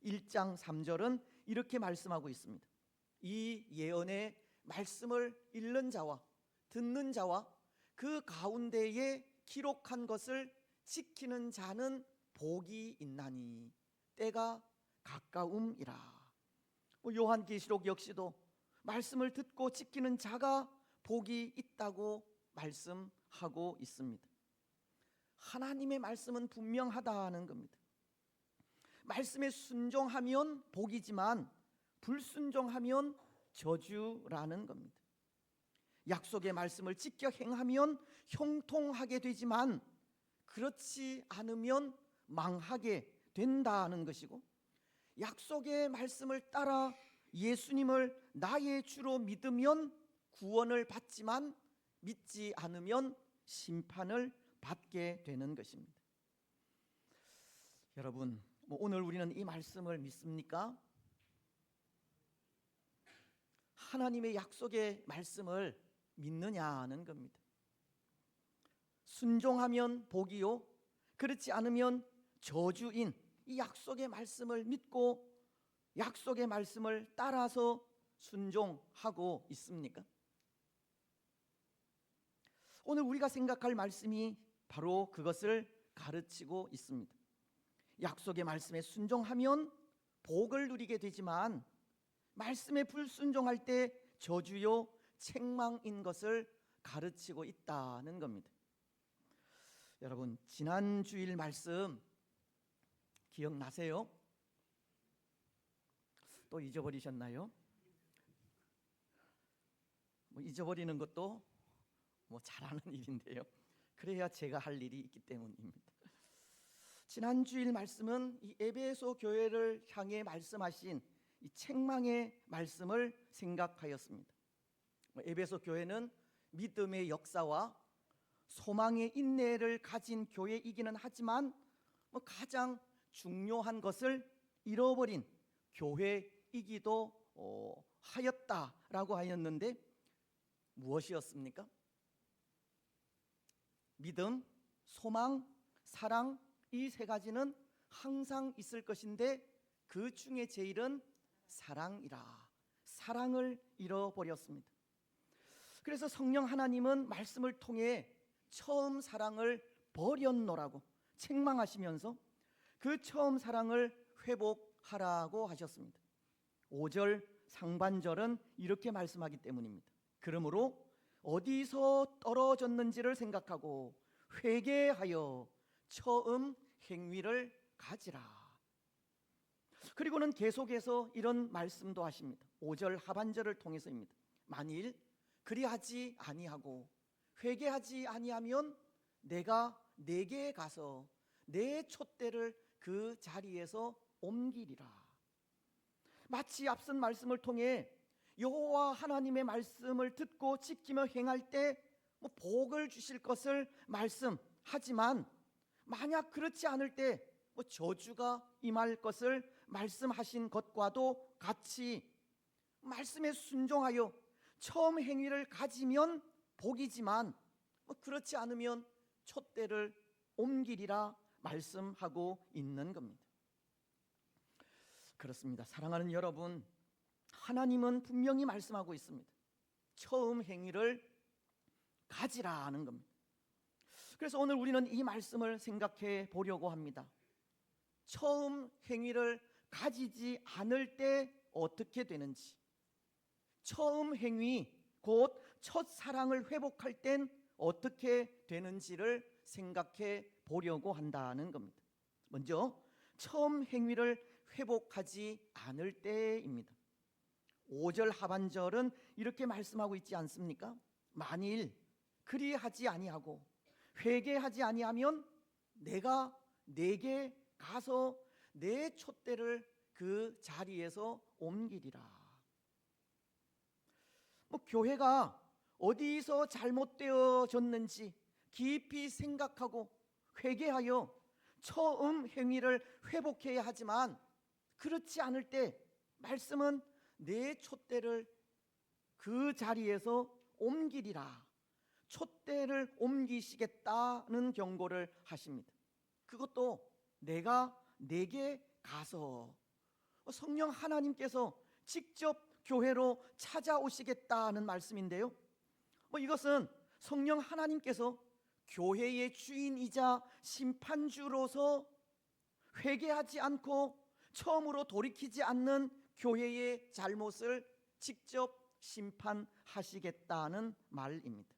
1장 3절은 이렇게 말씀하고 있습니다. 이 예언의 말씀을 읽는 자와 듣는 자와 그 가운데에 기록한 것을 지키는 자는 복이 있나니 때가 가까움이라. 요한계시록 역시도 말씀을 듣고 지키는 자가 복이 있다고 말씀하고 있습니다. 하나님의 말씀은 분명하다는 겁니다. 말씀에 순종하면 복이지만 불순종하면 저주라는 겁니다. 약속의 말씀을 지켜 행하면 형통하게 되지만 그렇지 않으면 망하게 된다는 것이고, 약속의 말씀을 따라 예수님을 나의 주로 믿으면 구원을 받지만 믿지 않으면 심판을 받게 되는 것입니다. 여러분, 오늘 우리는 이 말씀을 믿습니까? 하나님의 약속의 말씀을 믿느냐는 겁니다. 순종하면 복이요, 그렇지 않으면 저주인 이 약속의 말씀을 믿고 약속의 말씀을 따라서 순종하고 있습니까? 오늘 우리가 생각할 말씀이 바로 그것을 가르치고 있습니다. 약속의 말씀에 순종하면 복을 누리게 되지만 말씀에 불순종할 때 저주요 책망인 것을 가르치고 있다는 겁니다. 여러분, 지난 주일 말씀 기억나세요? 또 잊어버리셨나요? 잊어버리는 것도 잘하는 일인데요. 그래야 제가 할 일이 있기 때문입니다. 지난 주일 말씀은 이 에베소 교회를 향해 말씀하신 이 책망의 말씀을 생각하였습니다. 에베소 교회는 믿음의 역사와 소망의 인내를 가진 교회이기는 하지만 가장 중요한 것을 잃어버린 교회이기도 하였다라고 하였는데 무엇이었습니까? 믿음, 소망, 사랑, 이 세 가지는 항상 있을 것인데 그 중에 제일은 사랑이라. 사랑을 잃어버렸습니다. 그래서 성령 하나님은 말씀을 통해 처음 사랑을 버렸노라고 책망하시면서 그 처음 사랑을 회복하라고 하셨습니다. 5절 상반절은 이렇게 말씀하기 때문입니다. 그러므로 어디서 떨어졌는지를 생각하고 회개하여 처음 행위를 가지라. 그리고는 계속해서 이런 말씀도 하십니다. 5절 하반절을 통해서입니다. 만일 그리하지 아니하고 회개하지 아니하면 내가 네게 가서 내 촛대를 그 자리에서 옮기리라. 마치 앞선 말씀을 통해 여호와 하나님의 말씀을 듣고 지키며 행할 때 복을 주실 것을 말씀하지만 만약 그렇지 않을 때 저주가 임할 것을 말씀하신 것과도 같이 말씀에 순종하여 처음 행위를 가지면 복이지만 그렇지 않으면 촛대를 옮기리라 말씀하고 있는 겁니다. 그렇습니다. 사랑하는 여러분, 하나님은 분명히 말씀하고 있습니다. 처음 행위를 가지라는 겁니다. 그래서 오늘 우리는 이 말씀을 생각해 보려고 합니다. 처음 행위를 가지지 않을 때 어떻게 되는지, 처음 행위 곧 첫사랑을 회복할 땐 어떻게 되는지를 생각해 보려고 한다는 겁니다. 먼저 처음 행위를 회복하지 않을 때입니다. 5절 하반절은 이렇게 말씀하고 있지 않습니까? 만일 그리하지 아니하고 회개하지 아니하면 내가 네게 가서 내 촛대를 그 자리에서 옮기리라. 교회가 어디서 잘못되어졌는지 깊이 생각하고 회개하여 처음 행위를 회복해야 하지만 그렇지 않을 때 말씀은 내 촛대를 그 자리에서 옮기리라. 촛대를 옮기시겠다는 경고를 하십니다. 그것도 내가 네게 가서 성령 하나님께서 직접 교회로 찾아오시겠다는 말씀인데요. 이것은 성령 하나님께서 교회의 주인이자 심판주로서 회개하지 않고 처음으로 돌이키지 않는 교회의 잘못을 직접 심판하시겠다는 말입니다.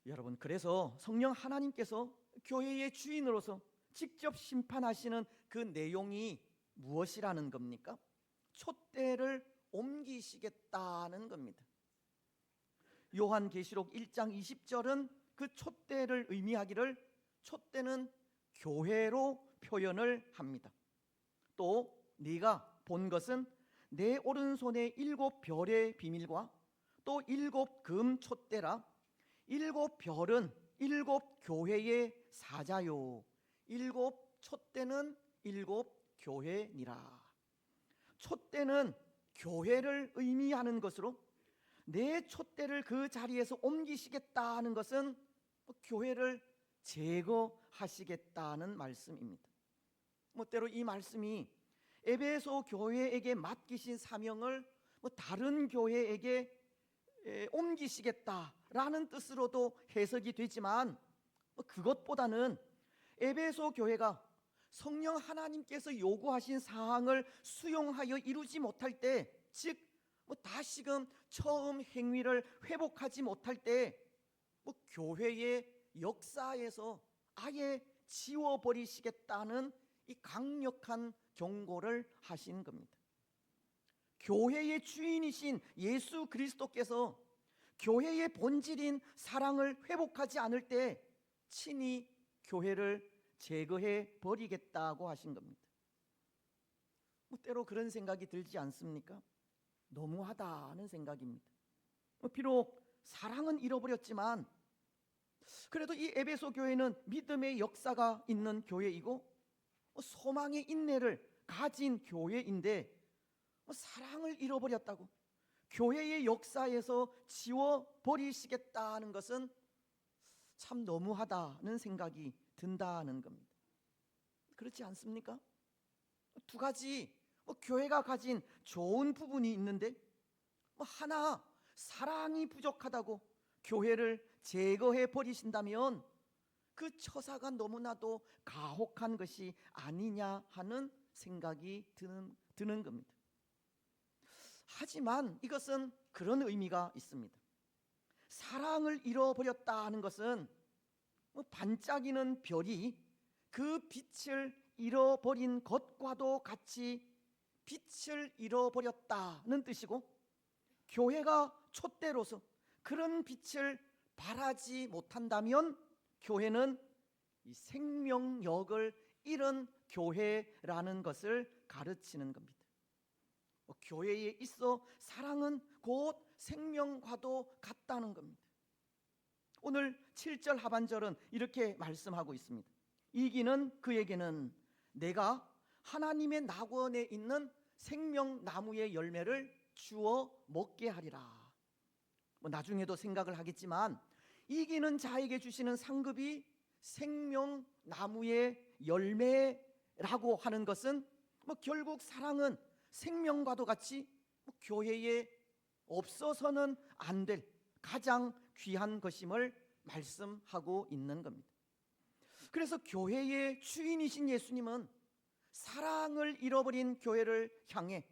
여러분, 그래서 성령 하나님께서 교회의 주인으로서 직접 심판하시는 그 내용이 무엇이라는 겁니까? 촛대를 옮기시겠다는 겁니다. 요한계시록 1장 20절은 그 촛대를 의미하기를 촛대는 교회로 표현을 합니다. 또 네가 본 것은 내 오른손에 7별의 비밀과 또 7금 촛대라. 7별은 일곱 교회의 사자요 일곱 촛대는 일곱 교회니라. 촛대는 교회를 의미하는 것으로 내 촛대를 그 자리에서 옮기시겠다 하는 것은 교회를 제거하시겠다는 말씀입니다. 때로 이 말씀이 에베소 교회에게 맡기신 사명을 다른 교회에게 옮기시겠다라는 뜻으로도 해석이 되지만 그것보다는 에베소 교회가 성령 하나님께서 요구하신 사항을 수용하여 이루지 못할 때, 즉 다시금 처음 행위를 회복하지 못할 때 교회의 역사에서 아예 지워버리시겠다는 이 강력한 경고를 하신 겁니다. 교회의 주인이신 예수 그리스도께서 교회의 본질인 사랑을 회복하지 않을 때 친히 교회를 제거해 버리겠다고 하신 겁니다. 때로 그런 생각이 들지 않습니까? 너무하다는 생각입니다. 비록 사랑은 잃어버렸지만 그래도 이 에베소 교회는 믿음의 역사가 있는 교회이고 소망의 인내를 가진 교회인데 사랑을 잃어버렸다고 교회의 역사에서 지워버리시겠다는 것은 참 너무하다는 생각이 든다는 겁니다. 그렇지 않습니까? 두 가지 교회가 가진 좋은 부분이 있는데 하나 사랑이 부족하다고 교회를 제거해 버리신다면 그 처사가 너무나도 가혹한 것이 아니냐 하는 생각이 드는 겁니다. 하지만 이것은 그런 의미가 있습니다. 사랑을 잃어버렸다 하는 것은 반짝이는 별이 그 빛을 잃어버린 것과도 같이 빛을 잃어버렸다는 뜻이고, 교회가 촛대로서 그런 빛을 발하지 못한다면 교회는 이 생명력을 잃은 교회라는 것을 가르치는 겁니다. 교회에 있어 사랑은 곧 생명과도 같다는 겁니다. 오늘 7절 하반절은 이렇게 말씀하고 있습니다. 이기는 그에게는 내가 하나님의 낙원에 있는 생명나무의 열매를 주어 먹게 하리라. 나중에도 생각을 하겠지만 이기는 자에게 주시는 상급이 생명나무의 열매라고 하는 것은 결국 사랑은 생명과도 같이 교회에 없어서는 안 될 가장 귀한 것임을 말씀하고 있는 겁니다. 그래서 교회의 주인이신 예수님은 사랑을 잃어버린 교회를 향해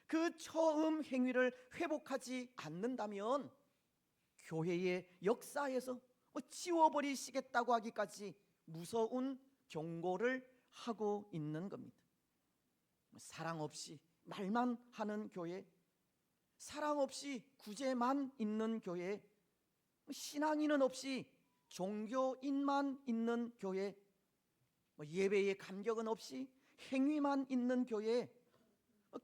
그 처음 행위를 회복하지 않는다면 교회의 역사에서 지워버리시겠다고 하기까지 무서운 경고를 하고 있는 겁니다. 사랑 없이 말만 하는 교회, 사랑 없이 구제만 있는 교회, 신앙인은 없이 종교인만 있는 교회, 예배의 감격은 없이 행위만 있는 교회,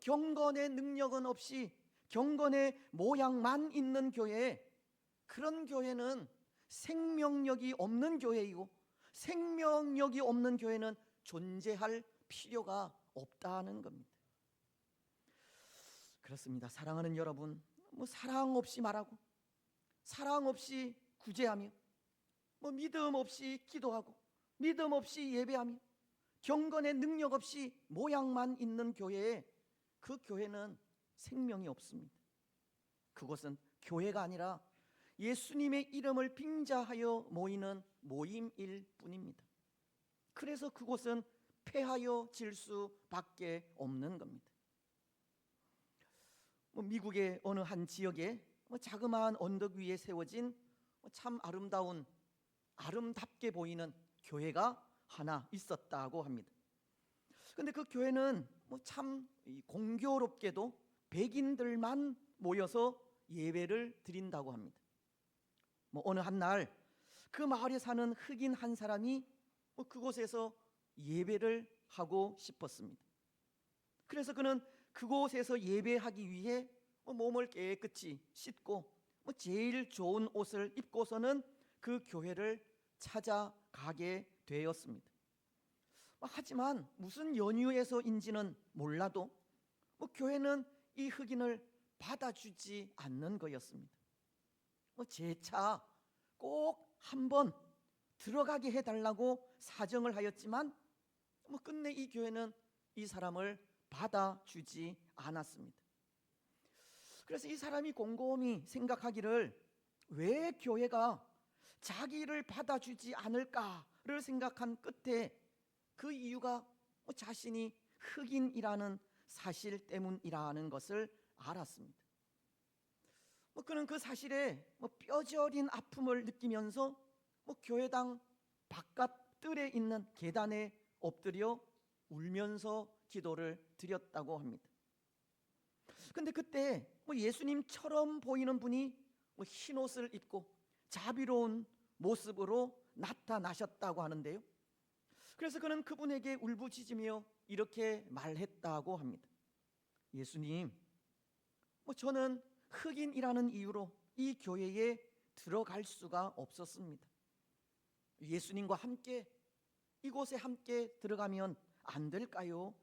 경건의 능력은 없이 경건의 모양만 있는 교회, 그런 교회는 생명력이 없는 교회이고 생명력이 없는 교회는 존재할 필요가 없다는 겁니다. 그렇습니다. 사랑하는 여러분, 사랑 없이 말하고 사랑 없이 구제하며 믿음 없이 기도하고 믿음 없이 예배하며 경건의 능력 없이 모양만 있는 교회에 그 교회는 생명이 없습니다. 그것은 교회가 아니라 예수님의 이름을 빙자하여 모이는 모임일 뿐입니다. 그래서 그곳은 폐하여 질 수밖에 없는 겁니다. 미국의 어느 한 지역에 자그마한 언덕 위에 세워진 참 아름답게 보이는 교회가 하나 있었다고 합니다. 그런데 그 교회는 참 공교롭게도 백인들만 모여서 예배를 드린다고 합니다. 어느 한 날 그 마을에 사는 흑인 한 사람이 그곳에서 예배를 하고 싶었습니다. 그래서 그는 그곳에서 예배하기 위해 몸을 깨끗이 씻고 제일 좋은 옷을 입고서는 그 교회를 찾아가게 되었습니다. 하지만 무슨 연유에서인지는 몰라도 교회는 이 흑인을 받아주지 않는 거였습니다. 재차 꼭 한번 들어가게 해달라고 사정을 하였지만 끝내 이 교회는 이 사람을 받아주지 않았습니다. 그래서 이 사람이 곰곰이 생각하기를 왜 교회가 자기를 받아주지 않을까를 생각한 끝에 그 이유가 자신이 흑인이라는 사실 때문이라는 것을 알았습니다. 그는 그 사실에 뼈저린 아픔을 느끼면서 교회당 바깥 뜰에 있는 계단에 엎드려 울면서 기도를 드렸다고 합니다. 근데 그때 예수님처럼 보이는 분이 흰 옷을 입고 자비로운 모습으로 나타나셨다고 하는데요. 그래서 그는 그분에게 울부짖으며 이렇게 말했다고 합니다. 예수님, 저는 흑인이라는 이유로 이 교회에 들어갈 수가 없었습니다. 예수님과 함께 이곳에 함께 들어가면 안 될까요?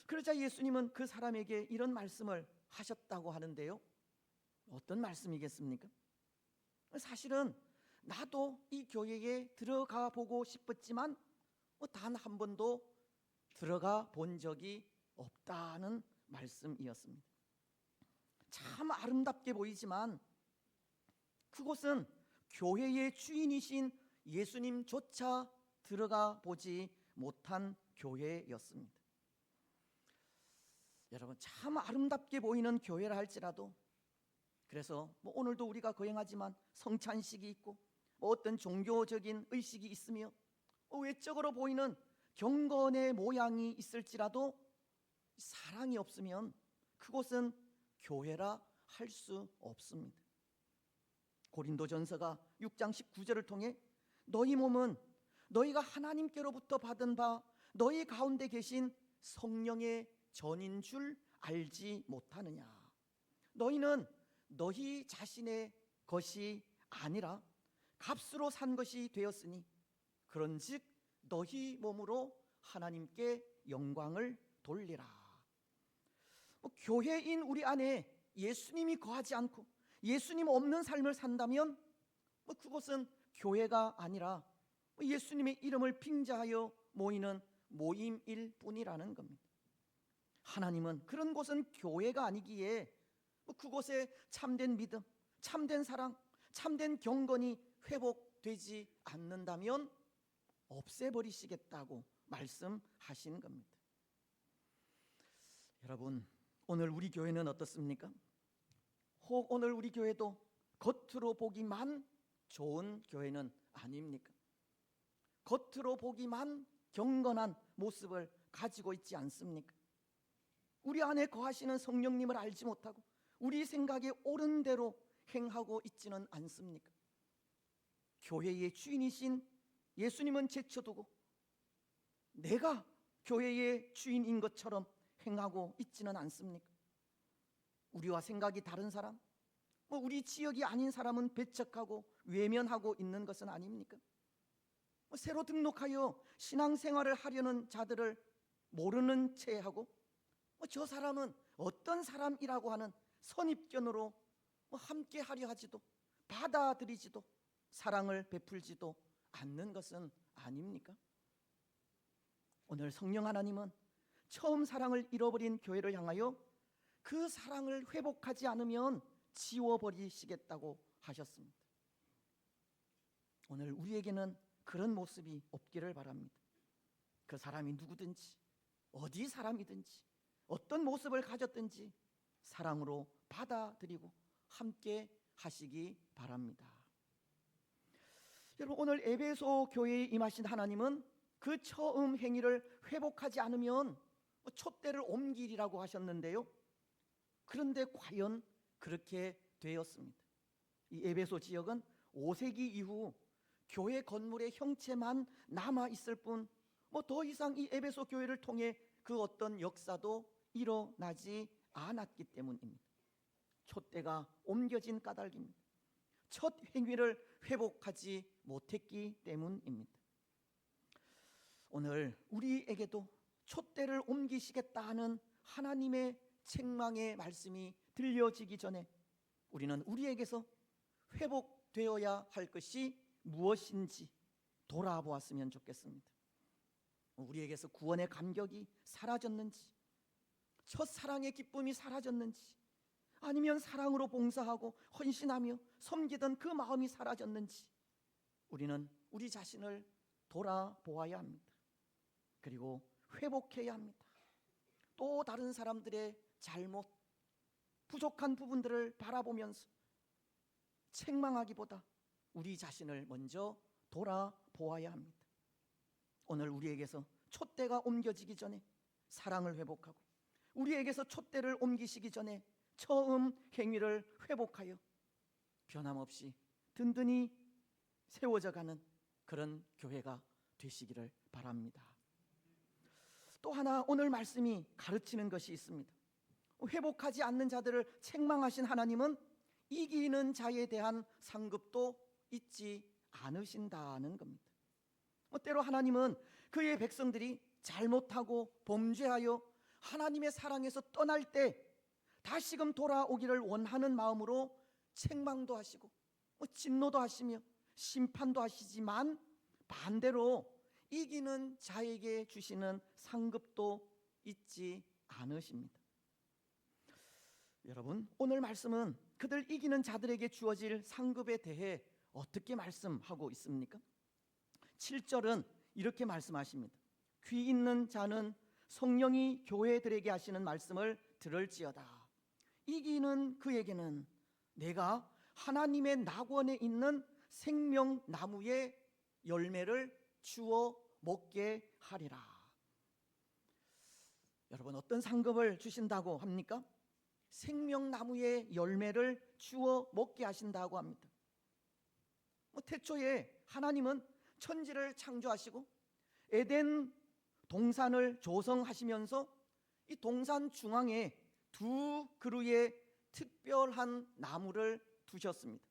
그러자 예수님은 그 사람에게 이런 말씀을 하셨다고 하는데요. 어떤 말씀이겠습니까? 사실은 나도 이 교회에 들어가 보고 싶었지만 단 한 번도 들어가 본 적이 없다는 말씀이었습니다. 참 아름답게 보이지만 그곳은 교회의 주인이신 예수님조차 들어가 보지 못한 교회였습니다. 여러분, 참 아름답게 보이는 교회라 할지라도, 그래서 오늘도 우리가 거행하지만 성찬식이 있고 어떤 종교적인 의식이 있으며 외적으로 보이는 경건의 모양이 있을지라도 사랑이 없으면 그곳은 교회라 할 수 없습니다. 고린도전서가 6장 19절을 통해 너희 몸은 너희가 하나님께로부터 받은 바 너희 가운데 계신 성령의 전인 줄 알지 못하느냐. 너희는 너희 자신의 것이 아니라 값으로 산 것이 되었으니 그런즉 너희 몸으로 하나님께 영광을 돌리라. 교회인 우리 안에 예수님이 거하지 않고 예수님 없는 삶을 산다면 그것은 교회가 아니라 예수님의 이름을 빙자하여 모이는 모임일 뿐이라는 겁니다. 하나님은 그런 곳은 교회가 아니기에 그곳에 참된 믿음, 참된 사랑, 참된 경건이 회복되지 않는다면 없애버리시겠다고 말씀하신 겁니다. 여러분, 오늘 우리 교회는 어떻습니까? 혹 오늘 우리 교회도 겉으로 보기만 좋은 교회는 아닙니까? 겉으로 보기만 경건한 모습을 가지고 있지 않습니까? 우리 안에 거하시는 성령님을 알지 못하고 우리 생각에 옳은 대로 행하고 있지는 않습니까? 교회의 주인이신 예수님은 제쳐두고 내가 교회의 주인인 것처럼 행하고 있지는 않습니까? 우리와 생각이 다른 사람, 우리 지역이 아닌 사람은 배척하고 외면하고 있는 것은 아닙니까? 새로 등록하여 신앙생활을 하려는 자들을 모르는 채 하고 저 사람은 어떤 사람이라고 하는 선입견으로 함께 하려 하지도 받아들이지도 사랑을 베풀지도 않는 것은 아닙니까? 오늘 성령 하나님은 처음 사랑을 잃어버린 교회를 향하여 그 사랑을 회복하지 않으면 지워버리시겠다고 하셨습니다. 오늘 우리에게는 그런 모습이 없기를 바랍니다. 그 사람이 누구든지 어디 사람이든지 어떤 모습을 가졌든지 사랑으로 받아들이고 함께 하시기 바랍니다. 여러분, 오늘 에베소 교회에 임하신 하나님은 그 처음 행위를 회복하지 않으면 촛대를 옮기리라고 하셨는데요. 그런데 과연 그렇게 되었습니다. 이 에베소 지역은 5세기 이후 교회 건물의 형체만 남아 있을 뿐 더 이상 이 에베소 교회를 통해 그 어떤 역사도 일어나지 않았기 때문입니다. 촛대가 옮겨진 까닭입니다. 첫 행위를 회복하지 못했기 때문입니다. 오늘 우리에게도 촛대를 옮기시겠다는 하나님의 책망의 말씀이 들려지기 전에 우리는 우리에게서 회복되어야 할 것이 무엇인지 돌아보았으면 좋겠습니다. 우리에게서 구원의 감격이 사라졌는지, 첫사랑의 기쁨이 사라졌는지, 아니면 사랑으로 봉사하고 헌신하며 섬기던 그 마음이 사라졌는지 우리는 우리 자신을 돌아보아야 합니다. 그리고 회복해야 합니다. 또 다른 사람들의 잘못, 부족한 부분들을 바라보면서 책망하기보다 우리 자신을 먼저 돌아보아야 합니다. 오늘 우리에게서 촛대가 옮겨지기 전에 사랑을 회복하고, 우리에게서 촛대를 옮기시기 전에 처음 행위를 회복하여 변함없이 든든히 세워져가는 그런 교회가 되시기를 바랍니다. 또 하나 오늘 말씀이 가르치는 것이 있습니다. 회복하지 않는 자들을 책망하신 하나님은 이기는 자에 대한 상급도 잊지 않으신다는 겁니다. 때로 하나님은 그의 백성들이 잘못하고 범죄하여 하나님의 사랑에서 떠날 때 다시금 돌아오기를 원하는 마음으로 책망도 하시고 진노도 하시며 심판도 하시지만, 반대로 이기는 자에게 주시는 상급도 잊지 않으십니다. 여러분, 오늘 말씀은 그들 이기는 자들에게 주어질 상급에 대해 어떻게 말씀하고 있습니까? 7절은 이렇게 말씀하십니다. 귀 있는 자는 성령이 교회들에게 하시는 말씀을 들을지어다. 이기는 그에게는 내가 하나님의 낙원에 있는 생명나무의 열매를 주어 먹게 하리라. 여러분, 어떤 상급을 주신다고 합니까? 생명나무의 열매를 주어 먹게 하신다고 합니다. 태초에 하나님은 천지를 창조하시고 에덴 동산을 조성하시면서 이 동산 중앙에 두 그루의 특별한 나무를 두셨습니다.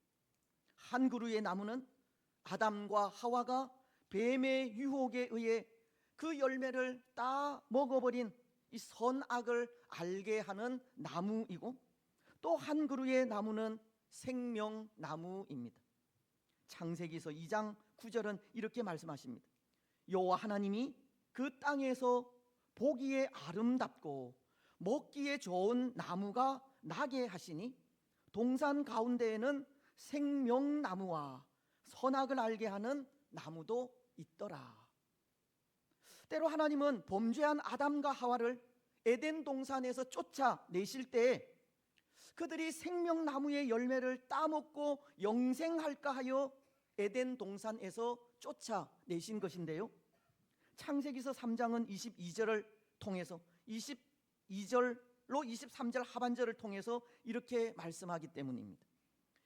한 그루의 나무는 아담과 하와가 뱀의 유혹에 의해 그 열매를 따 먹어버린 이 선악을 알게 하는 나무이고, 또 한 그루의 나무는 생명나무입니다. 창세기서 2장 9절은 이렇게 말씀하십니다. 여호와 하나님이 그 땅에서 보기에 아름답고 먹기에 좋은 나무가 나게 하시니 동산 가운데에는 생명나무와 선악을 알게 하는 나무도 있더라. 때로 하나님은 범죄한 아담과 하와를 에덴 동산에서 쫓아내실 때 그들이 생명나무의 열매를 따먹고 영생할까 하여 에덴 동산에서 쫓아내신 것인데요, 창세기서 3장은 22절을 통해서 22절로 23절 하반절을 통해서 이렇게 말씀하기 때문입니다.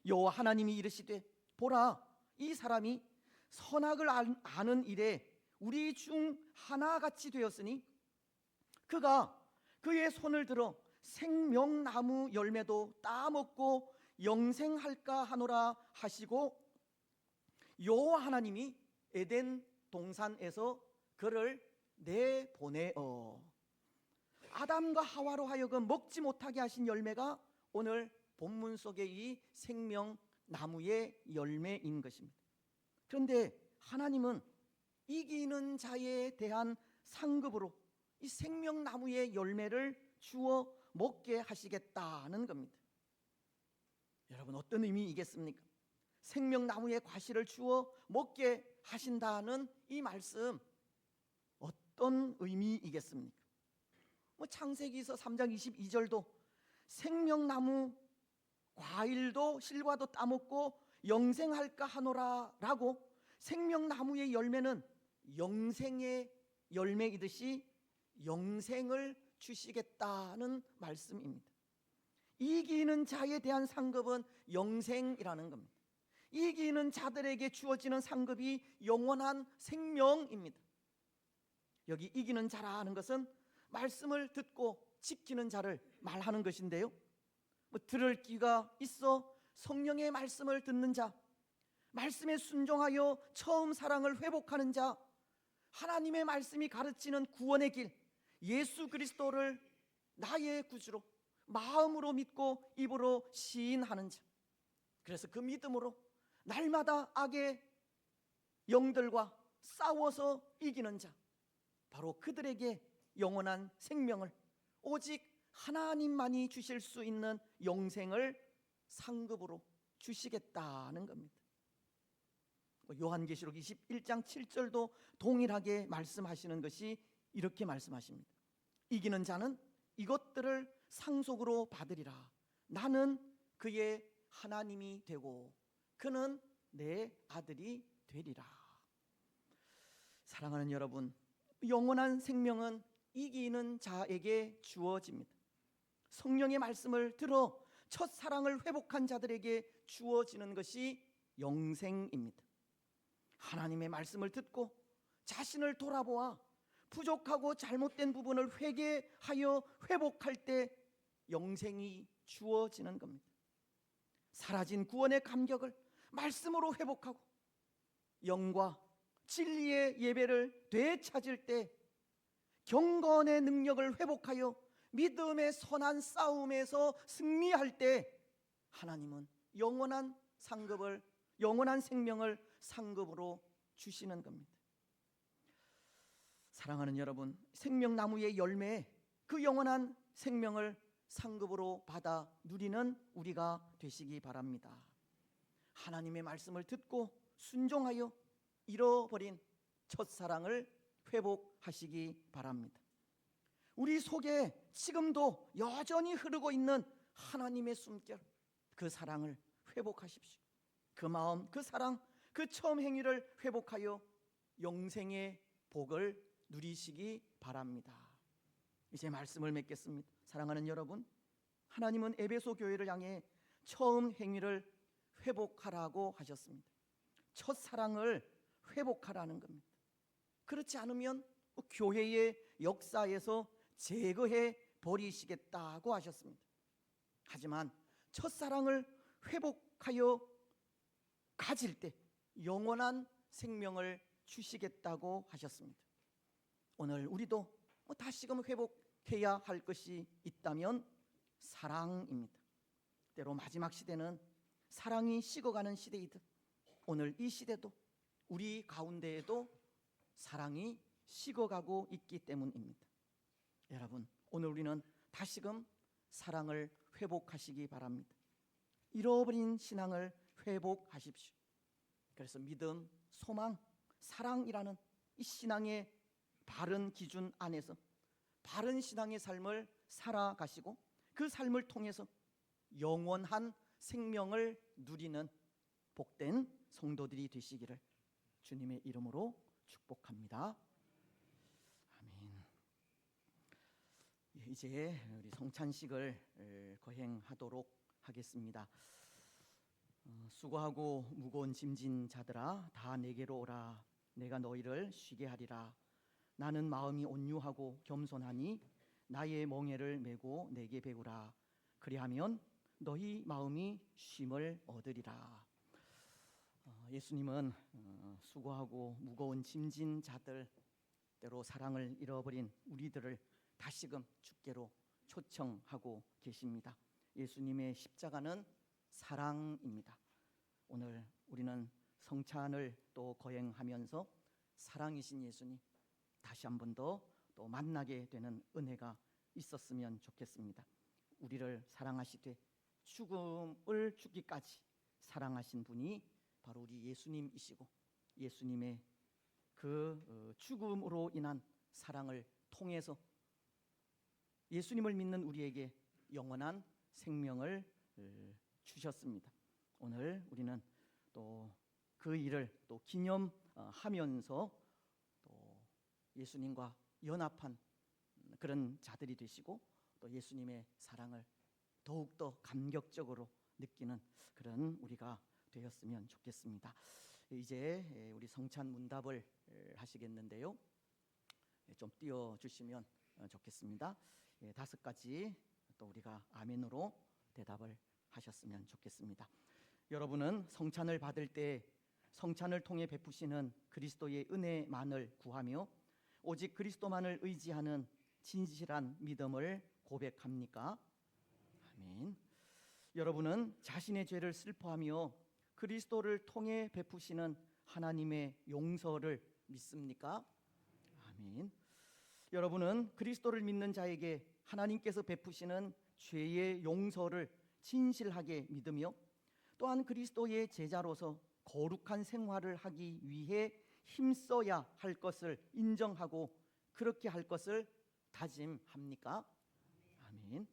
여호와 하나님이 이르시되 보라, 이 사람이 선악을 아는 일에 우리 중 하나같이 되었으니 그가 그의 손을 들어 생명나무 열매도 따먹고 영생할까 하노라 하시고, 여호와 하나님이 에덴 동산에서 그를 내보내어 아담과 하와로 하여금 먹지 못하게 하신 열매가 오늘 본문 속의 이 생명나무의 열매인 것입니다. 그런데 하나님은 이기는 자에 대한 상급으로 이 생명나무의 열매를 주어 먹게 하시겠다는 겁니다. 여러분, 어떤 의미이겠습니까? 생명나무의 과실을 주어 먹게 하신다는 이 말씀, 어떤 의미이겠습니까? 창세기서 3장 22절도 생명나무 과일도 실과도 따먹고 영생할까 하노라 라고, 생명나무의 열매는 영생의 열매이듯이 영생을 주시겠다는 말씀입니다. 이기는 자에 대한 상급은 영생이라는 겁니다. 이기는 자들에게 주어지는 상급이 영원한 생명입니다. 여기 이기는 자라는 것은 말씀을 듣고 지키는 자를 말하는 것인데요, 들을 귀가 있어 성령의 말씀을 듣는 자, 말씀에 순종하여 처음 사랑을 회복하는 자, 하나님의 말씀이 가르치는 구원의 길, 예수 그리스도를 나의 구주로 마음으로 믿고 입으로 시인하는 자, 그래서 그 믿음으로 날마다 악의 영들과 싸워서 이기는 자, 바로 그들에게 영원한 생명을, 오직 하나님만이 주실 수 있는 영생을 상급으로 주시겠다는 겁니다. 요한계시록 21장 7절도 동일하게 말씀하시는 것이 이렇게 말씀하십니다. 이기는 자는 이것들을 상속으로 받으리라. 나는 그의 하나님이 되고 그는 내 아들이 되리라. 사랑하는 여러분, 영원한 생명은 이기는 자에게 주어집니다. 성령의 말씀을 들어 첫사랑을 회복한 자들에게 주어지는 것이 영생입니다. 하나님의 말씀을 듣고 자신을 돌아보아 부족하고 잘못된 부분을 회개하여 회복할 때 영생이 주어지는 겁니다. 사라진 구원의 감격을 말씀으로 회복하고 영과 진리의 예배를 되찾을 때 경건의 능력을 회복하여 믿음의 선한 싸움에서 승리할 때 하나님은 영원한 상급을, 영원한 생명을 상급으로 주시는 겁니다. 사랑하는 여러분, 생명나무의 열매에 그 영원한 생명을 상급으로 받아 누리는 우리가 되시기 바랍니다. 하나님의 말씀을 듣고 순종하여 잃어버린 첫사랑을 회복하시기 바랍니다. 우리 속에 지금도 여전히 흐르고 있는 하나님의 숨결, 그 사랑을 회복하십시오. 그 마음, 그 사랑, 그 처음 행위를 회복하여 영생의 복을 누리시기 바랍니다. 이제 말씀을 맺겠습니다. 사랑하는 여러분, 하나님은 에베소 교회를 향해 처음 행위를 회복하라고 하셨습니다. 첫사랑을 회복하라는 겁니다. 그렇지 않으면 교회의 역사에서 제거해 버리시겠다고 하셨습니다. 하지만 첫사랑을 회복하여 가질 때 영원한 생명을 주시겠다고 하셨습니다. 오늘 우리도 다시금 회복해야 할 것이 있다면 사랑입니다. 때로 마지막 시대는 사랑이 식어가는 시대이듯 오늘 이 시대도 우리 가운데에도 사랑이 식어가고 있기 때문입니다. 여러분, 오늘 우리는 다시금 사랑을 회복하시기 바랍니다. 잃어버린 신앙을 회복하십시오. 그래서 믿음, 소망, 사랑이라는 이 신앙의 바른 기준 안에서 바른 신앙의 삶을 살아가시고 그 삶을 통해서 영원한 생명을 누리는 복된 성도들이 되시기를 주님의 이름으로 축복합니다. 아멘. 이제 우리 성찬식을 거행하도록 하겠습니다. 수고하고 무거운 짐진 자들아 다 내게로 오라. 내가 너희를 쉬게 하리라. 나는 마음이 온유하고 겸손하니 나의 멍에를 메고 내게 배우라. 그리하면 너희 마음이 쉼을 얻으리라. 예수님은 수고하고 무거운 짐진 자들, 때로 사랑을 잃어버린 우리들을 다시금 주께로 초청하고 계십니다. 예수님의 십자가는 사랑입니다. 오늘 우리는 성찬을 또 거행하면서 사랑이신 예수님 다시 한 번 더 또 만나게 되는 은혜가 있었으면 좋겠습니다. 우리를 사랑하시되 죽음을 주기까지 사랑하신 분이 바로 우리 예수님이시고 예수님의 그 죽음으로 인한 사랑을 통해서 예수님을 믿는 우리에게 영원한 생명을 주셨습니다. 오늘 우리는 또 그 일을 또 기념하면서 또 예수님과 연합한 그런 자들이 되시고 또 예수님의 사랑을 더욱더 감격적으로 느끼는 그런 우리가 되었으면 좋겠습니다. 이제 우리 성찬 문답을 하시겠는데요. 좀 띄워주시면 좋겠습니다. 5가지 또 우리가 아멘으로 대답을 하셨으면 좋겠습니다. 여러분은 성찬을 받을 때 성찬을 통해 베푸시는 그리스도의 은혜만을 구하며 오직 그리스도만을 의지하는 진실한 믿음을 고백합니까? 아멘. 여러분은 자신의 죄를 슬퍼하며 그리스도를 통해 베푸시는 하나님의 용서를 믿습니까? 아멘. 여러분은 그리스도를 믿는 자에게 하나님께서 베푸시는 죄의 용서를 진실하게 믿으며 또한 그리스도의 제자로서 거룩한 생활을 하기 위해 힘써야 할 것을 인정하고 그렇게 할 것을 다짐합니까? 아멘.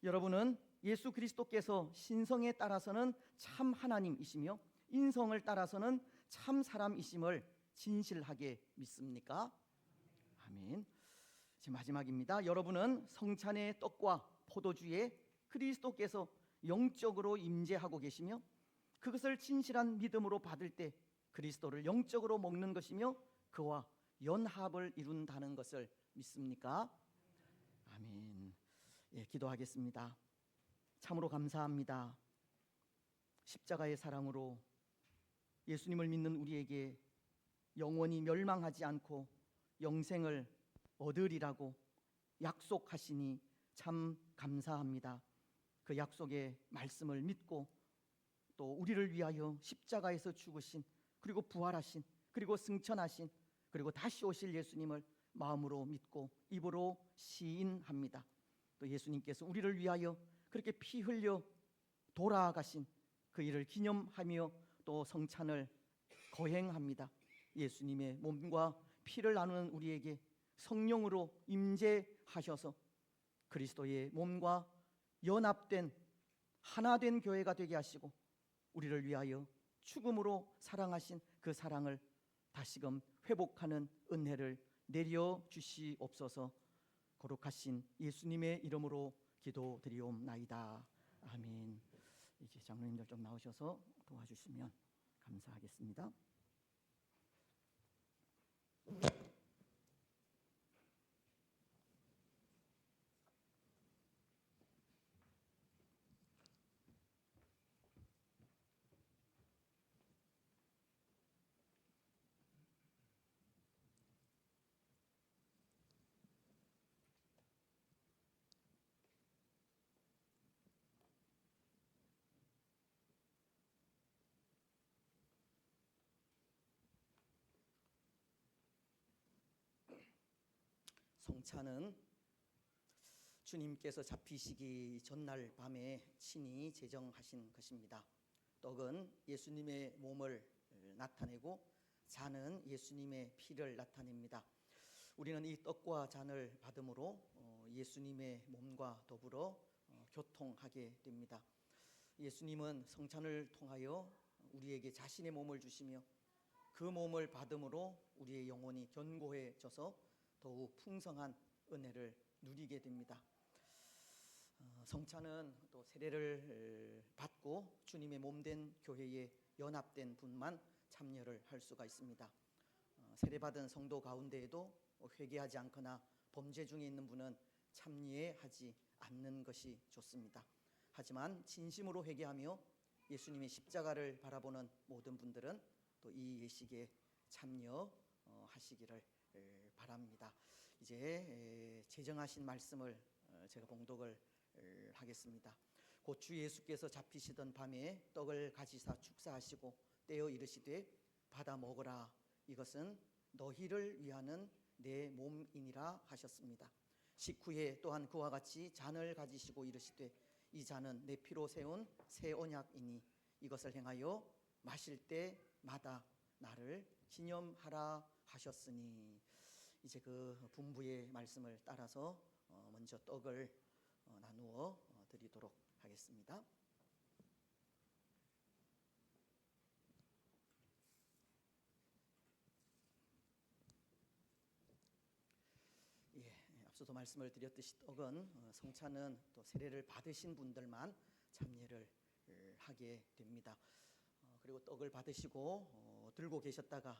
여러분은 예수 그리스도께서 신성에 따라서는 참 하나님이시며 인성을 따라서는 참 사람이심을 진실하게 믿습니까? 아멘. 이제 마지막입니다. 여러분은 성찬의 떡과 포도주에 그리스도께서 영적으로 임재하고 계시며 그것을 진실한 믿음으로 받을 때 그리스도를 영적으로 먹는 것이며 그와 연합을 이룬다는 것을 믿습니까? 아멘. 예, 기도하겠습니다. 참으로 감사합니다. 십자가의 사랑으로 예수님을 믿는 우리에게 영원히 멸망하지 않고 영생을 얻으리라고 약속하시니 참 감사합니다. 그 약속의 말씀을 믿고 또 우리를 위하여 십자가에서 죽으신 그리고 부활하신 그리고 승천하신 그리고 다시 오실 예수님을 마음으로 믿고 입으로 시인합니다. 또 예수님께서 우리를 위하여 그렇게 피 흘려 돌아가신 그 일을 기념하며 또 성찬을 거행합니다. 예수님의 몸과 피를 나누는 우리에게 성령으로 임재하셔서 그리스도의 몸과 연합된 하나된 교회가 되게 하시고 우리를 위하여 죽음으로 사랑하신 그 사랑을 다시금 회복하는 은혜를 내려 주시옵소서. 거룩하신 예수님의 이름으로 기도드리옵나이다. 아멘. 이제 장로님들 좀 나오셔서 도와주시면 감사하겠습니다. 성찬은 주님께서 잡히시기 전날 밤에 친히 제정하신 것입니다. 떡은 예수님의 몸을 나타내고 잔은 예수님의 피를 나타냅니다. 우리는 이 떡과 잔을 받음으로 예수님의 몸과 더불어 교통하게 됩니다. 예수님은 성찬을 통하여 우리에게 자신의 몸을 주시며 그 몸을 받음으로 우리의 영혼이 견고해져서 더욱 풍성한 은혜를 누리게 됩니다. 성찬은 또 세례를 받고 주님의 몸된 교회에 연합된 분만 참여를 할 수가 있습니다. 세례받은 성도 가운데에도 회개하지 않거나 범죄 중에 있는 분은 참여하지 않는 것이 좋습니다. 하지만 진심으로 회개하며 예수님의 십자가를 바라보는 모든 분들은 또 이 예식에 참여하시기를 바랍니다. 이제 제정하신 말씀을 제가 봉독을 하겠습니다. 곧 주 예수께서 잡히시던 밤에 떡을 가지사 축사하시고 떼어 이르시되 받아 먹으라 이것은 너희를 위하는 내 몸이니라 하셨습니다. 식후에 또한 그와 같이 잔을 가지시고 이르시되 이 잔은 내 피로 세운 새 언약이니 이것을 행하여 마실 때마다 나를 기념하라 하셨으니. 이제 그 분부의 말씀을 따라서 먼저 떡을 나누어 드리도록 하겠습니다. 앞서도 말씀을 드렸듯이 떡은 성찬은 또 세례를 받으신 분들만 참여를 하게 됩니다. 그리고 떡을 받으시고 들고 계셨다가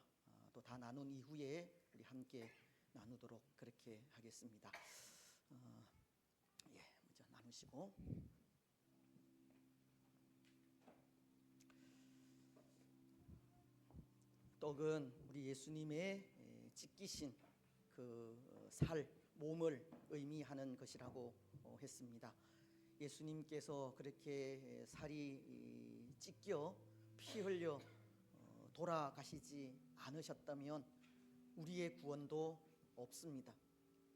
또 다 나눈 이후에 우리 함께 나누도록 그렇게 하겠습니다. 먼저 나누시고 떡은 우리 예수님의 찢기신 그 살, 몸을 의미하는 것이라고 했습니다. 예수님께서 그렇게 살이 찢겨 피 흘려 돌아가시지 않으셨다면 우리의 구원도 없습니다.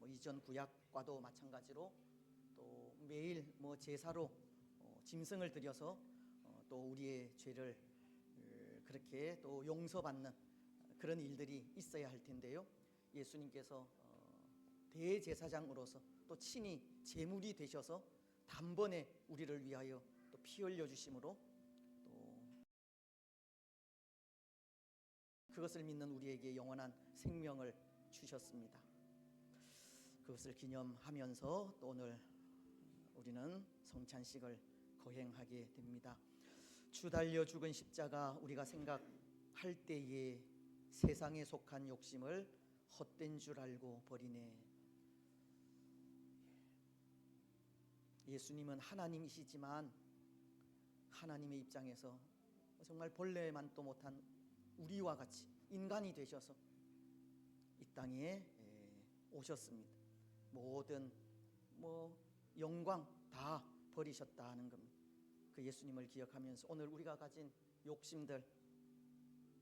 이전 구약과도 마찬가지로 또 매일 제사로 짐승을 드려서 또 우리의 죄를 그렇게 또 용서받는 그런 일들이 있어야 할 텐데요. 예수님께서 대제사장으로서 또 친히 제물이 되셔서 단번에 우리를 위하여 또 피 흘려 주심으로 또 그것을 믿는 우리에게 영원한 생명을 주셨습니다. 그것을 기념하면서 또 오늘 우리는 성찬식을 거행하게 됩니다. 주 달려 죽은 십자가 우리가 생각할 때에 세상에 속한 욕심을 헛된 줄 알고 버리네. 예수님은 하나님이시지만 하나님의 입장에서 정말 본래만도 못한 우리와 같이 인간이 되셔서 이 땅에 오셨습니다. 모든 영광 다 버리셨다는 겁니다. 그 예수님을 기억하면서 오늘 우리가 가진 욕심들,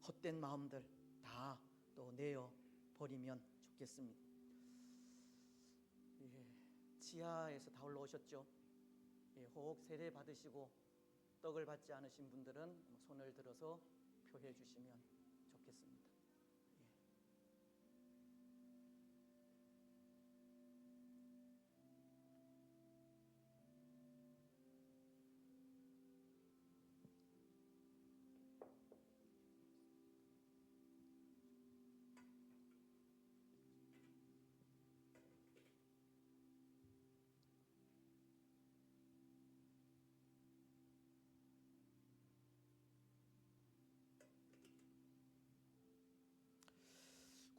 헛된 마음들 다 또 내어 버리면 좋겠습니다. 지하에서 다 올라오셨죠? 혹 세례 받으시고 떡을 받지 않으신 분들은 손을 들어서 표해 주시면 좋겠습니다.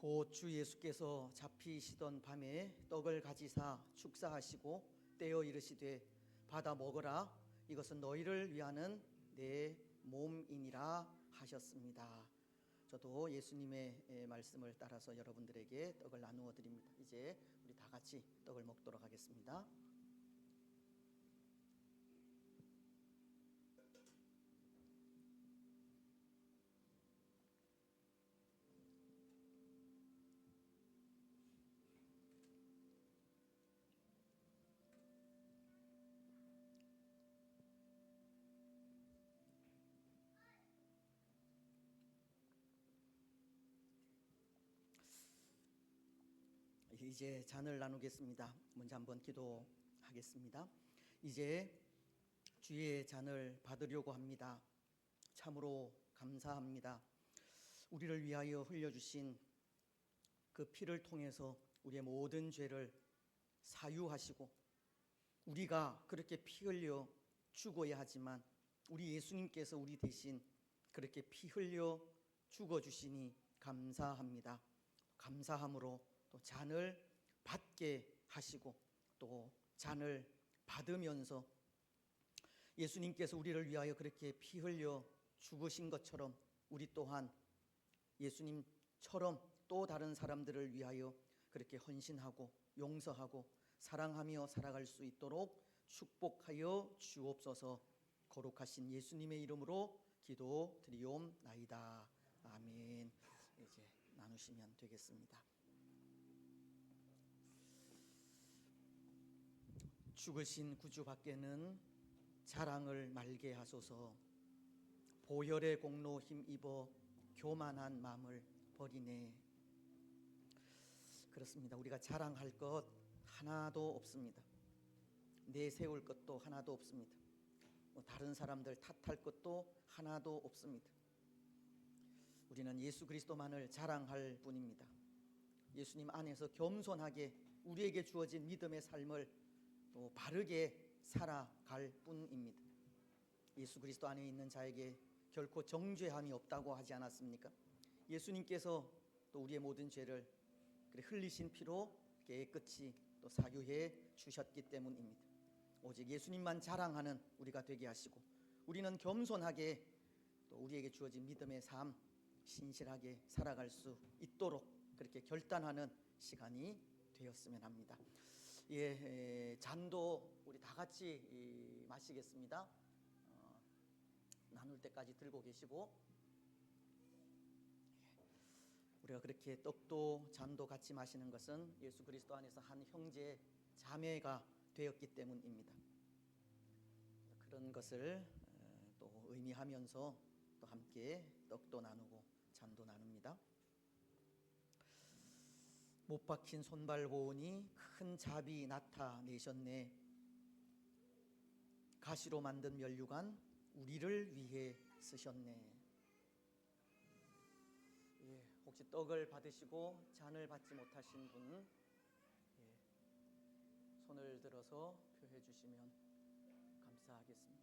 곧 주 예수께서 잡히시던 밤에 떡을 가지사 축사하시고 떼어 이르시되 받아 먹으라 이것은 너희를 위하는 내 몸이니라 하셨습니다. 저도 예수님의 말씀을 따라서 여러분들에게 떡을 나누어 드립니다. 이제 우리 다 같이 떡을 먹도록 하겠습니다. 이제 잔을 나누겠습니다. 먼저 한번 기도하겠습니다. 이제 주의 잔을 받으려고 합니다. 참으로 감사합니다. 우리를 위하여 흘려주신 그 피를 통해서 우리의 모든 죄를 사유하시고 우리가 그렇게 피 흘려 죽어야 하지만 우리 예수님께서 우리 대신 그렇게 피 흘려 죽어주시니 감사합니다. 감사함으로 또 잔을 받게 하시고 또 잔을 받으면서 예수님께서 우리를 위하여 그렇게 피 흘려 죽으신 것처럼 우리 또한 예수님처럼 또 다른 사람들을 위하여 그렇게 헌신하고 용서하고 사랑하며 살아갈 수 있도록 축복하여 주옵소서. 거룩하신 예수님의 이름으로 기도드리옵나이다. 아멘. 이제 나누시면 되겠습니다. 죽으신 구주 밖에는 자랑을 말게 하소서. 보혈의 공로 힘입어 교만한 마음을 버리네. 그렇습니다. 우리가 자랑할 것 하나도 없습니다. 내세울 것도 하나도 없습니다. 다른 사람들 탓할 것도 하나도 없습니다. 우리는 예수 그리스도만을 자랑할 뿐입니다. 예수님 안에서 겸손하게 우리에게 주어진 믿음의 삶을 또 바르게 살아갈 뿐입니다. 예수 그리스도 안에 있는 자에게 결코 정죄함이 없다고 하지 않았습니까? 예수님께서 또 우리의 모든 죄를 흘리신 피로 깨끗이 또 사유해 주셨기 때문입니다. 오직 예수님만 자랑하는 우리가 되게 하시고 우리는 겸손하게 또 우리에게 주어진 믿음의 삶 신실하게 살아갈 수 있도록 그렇게 결단하는 시간이 되었으면 합니다. 잔도 우리 다 같이 마시겠습니다. 나눌 때까지 들고 계시고, 우리가 그렇게 떡도 잔도 같이 마시는 것은 예수 그리스도 안에서 한 형제 자매가 되었기 때문입니다. 그런 것을 또 의미하면서 또 함께 떡도 나누고 잔도 나눕니다. 못 박힌 손발 보오니 큰 자비 나타내셨네. 가시로 만든 면류관 우리를 위해 쓰셨네. 혹시 떡을 받으시고 잔을 받지 못하신 분, 손을 들어서 표해 주시면 감사하겠습니다.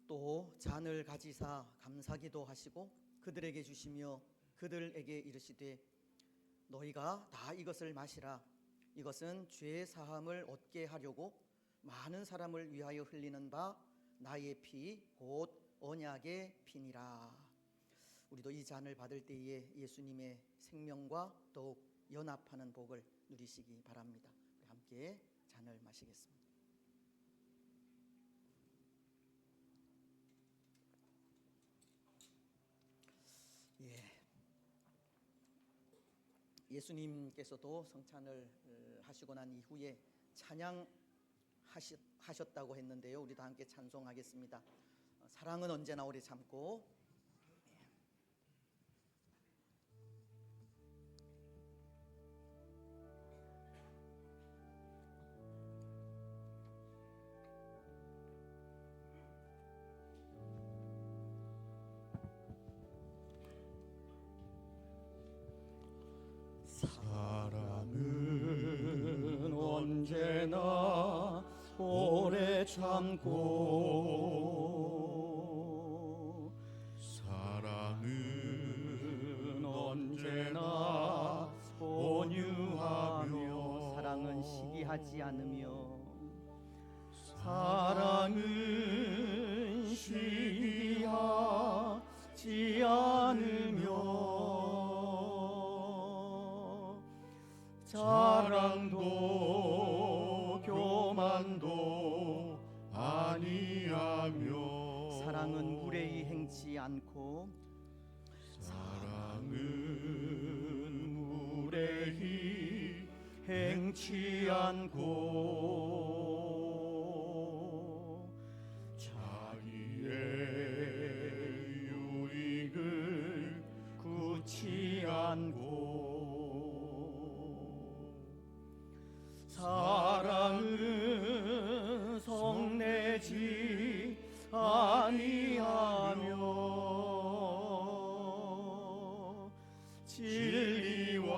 또 잔을 가지사 감사기도 하시고 그들에게 주시며 그들에게 이르시되 너희가 다 이것을 마시라. 이것은 죄 사함을 얻게 하려고 많은 사람을 위하여 흘리는 바 나의 피 곧 언약의 피니라. 우리도 이 잔을 받을 때에 예수님의 생명과 더욱 연합하는 복을 누리시기 바랍니다. 우리 함께 잔을 마시겠습니다. 예수님께서도 성찬을 하시고 난 이후에 찬양하셨다고 했는데요. 우리 다 함께 찬송하겠습니다. 사랑은 언제나 오래 참고. 사랑은 언제나 오래 참고 사랑은 언제나 온유하며 사랑은 시기하지 않으며 사랑은 시기하지 않으며 자랑도 교만도 아니하며 사랑은 무례히 행치 않고 사랑은 무례히 행치 않고 자기의 유익을 굳지 않고 사랑은 성내지 아니하며 진리와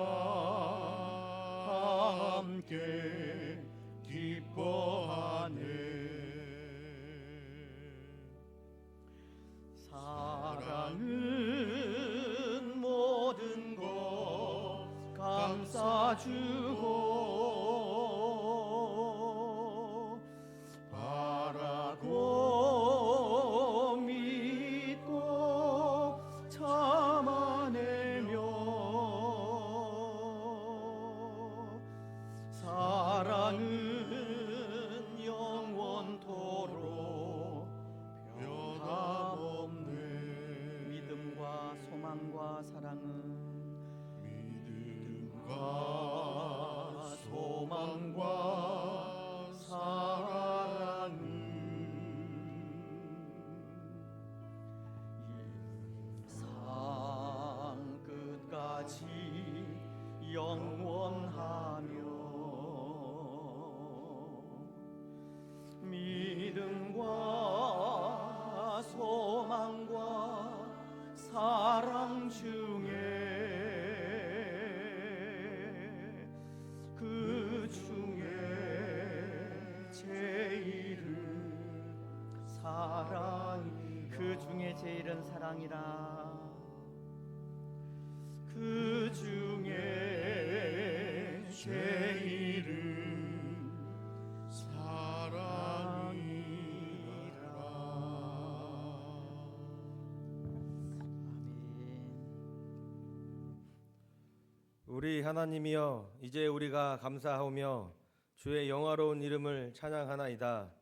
함께 기뻐하네. 사랑은 모든 것 감싸주고 바라고 믿고 참아내며 사랑은 영원토록 변함없네. 믿음과 소망과 사랑은 믿음과 영원하며 믿음과 소망과 사랑 중에 그 중에 제일은 사랑이 그 중에 제일은 사랑이라 그 중에 제일은 사랑이라. 아멘. 우리 하나님이여, 이제 우리가 감사하오며 주의 영화로운 이름을 찬양하나이다.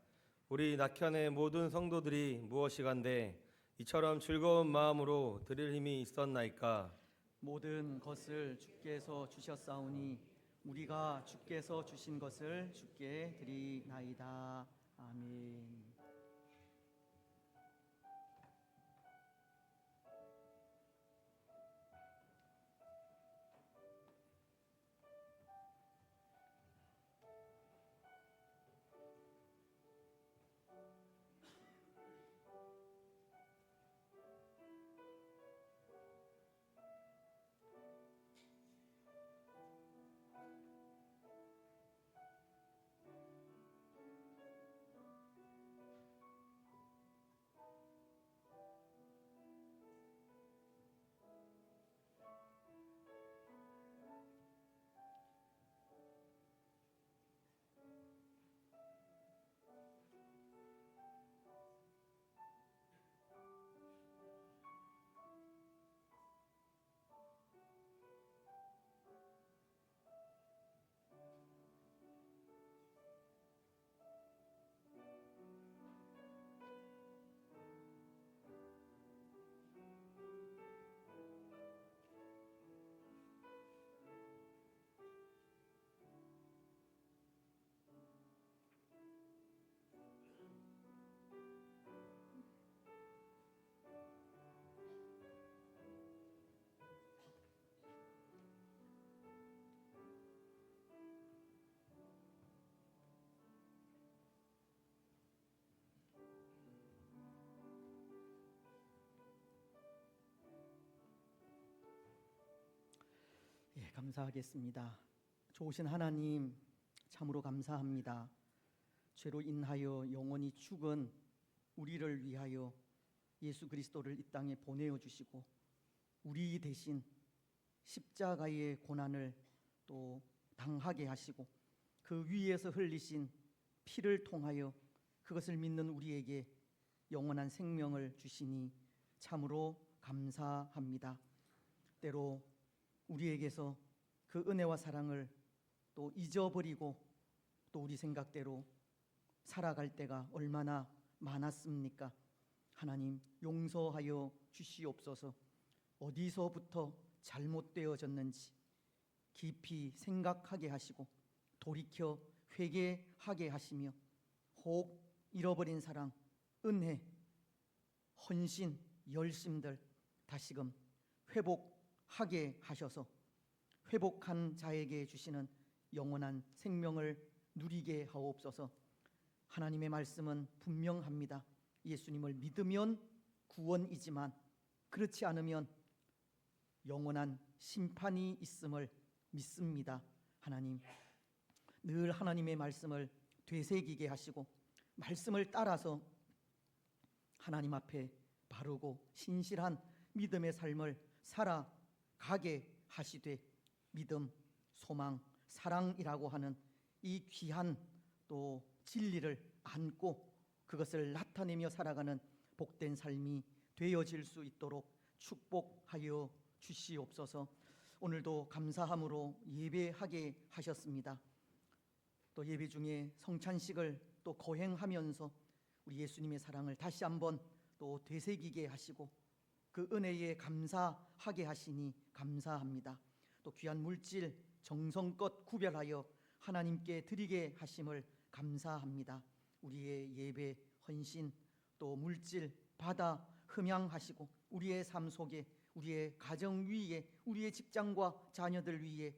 우리 낙현의 모든 성도들이 무엇이간데 이처럼 즐거운 마음으로 드릴 힘이 있었나이까. 모든 것을 주께서 주셨사오니 우리가 주께서 주신 것을 주께 드리나이다. 아멘. 예, 감사하겠습니다. 좋으신 하나님, 참으로 감사합니다. 죄로 인하여 영원히 죽은 우리를 위하여 예수 그리스도를 이 땅에 보내어 주시고 우리 대신 십자가의 고난을 또 당하게 하시고 그 위에서 흘리신 피를 통하여 그것을 믿는 우리에게 영원한 생명을 주시니 참으로 감사합니다. 때로 우리에게서 그 은혜와 사랑을 또 잊어버리고 또 우리 생각대로 살아갈 때가 얼마나 많았습니까? 하나님 용서하여 주시옵소서. 어디서부터 잘못되어졌는지 깊이 생각하게 하시고 돌이켜 회개하게 하시며 혹 잃어버린 사랑, 은혜, 헌신, 열심들 다시금 회복하게 하셔서 회복한 자에게 주시는 영원한 생명을 누리게 하옵소서. 하나님의 말씀은 분명합니다. 예수님을 믿으면 구원이지만 그렇지 않으면 영원한 심판이 있음을 믿습니다. 하나님, 늘 하나님의 말씀을 되새기게 하시고 말씀을 따라서 하나님 앞에 바르고 신실한 믿음의 삶을 살아가게 하시되 믿음, 소망, 사랑이라고 하는 이 귀한 또 진리를 안고 그것을 나타내며 살아가는 복된 삶이 되어질 수 있도록 축복하여 주시옵소서. 오늘도 감사함으로 예배하게 하셨습니다. 또 예배 중에 성찬식을 또 거행하면서 우리 예수님의 사랑을 다시 한번 또 되새기게 하시고 그 은혜에 감사하게 하시니 감사합니다. 또 귀한 물질 정성껏 구별하여 하나님께 드리게 하심을 감사합니다. 우리의 예배 헌신 또 물질 받아 흠양하시고 우리의 삶 속에 우리의 가정 위에 우리의 직장과 자녀들 위에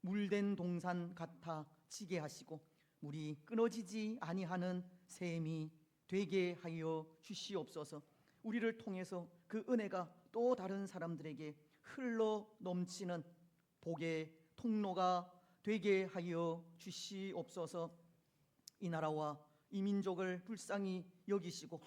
물된 동산 같아 지게 하시고 물이 끊어지지 아니하는 샘이 되게 하여 주시옵소서. 우리를 통해서 그 은혜가 또 다른 사람들에게 흘러 넘치는 복의 통로가 되게 하여 주시옵소서. 이 나라와 이 민족을 불쌍히 여기시고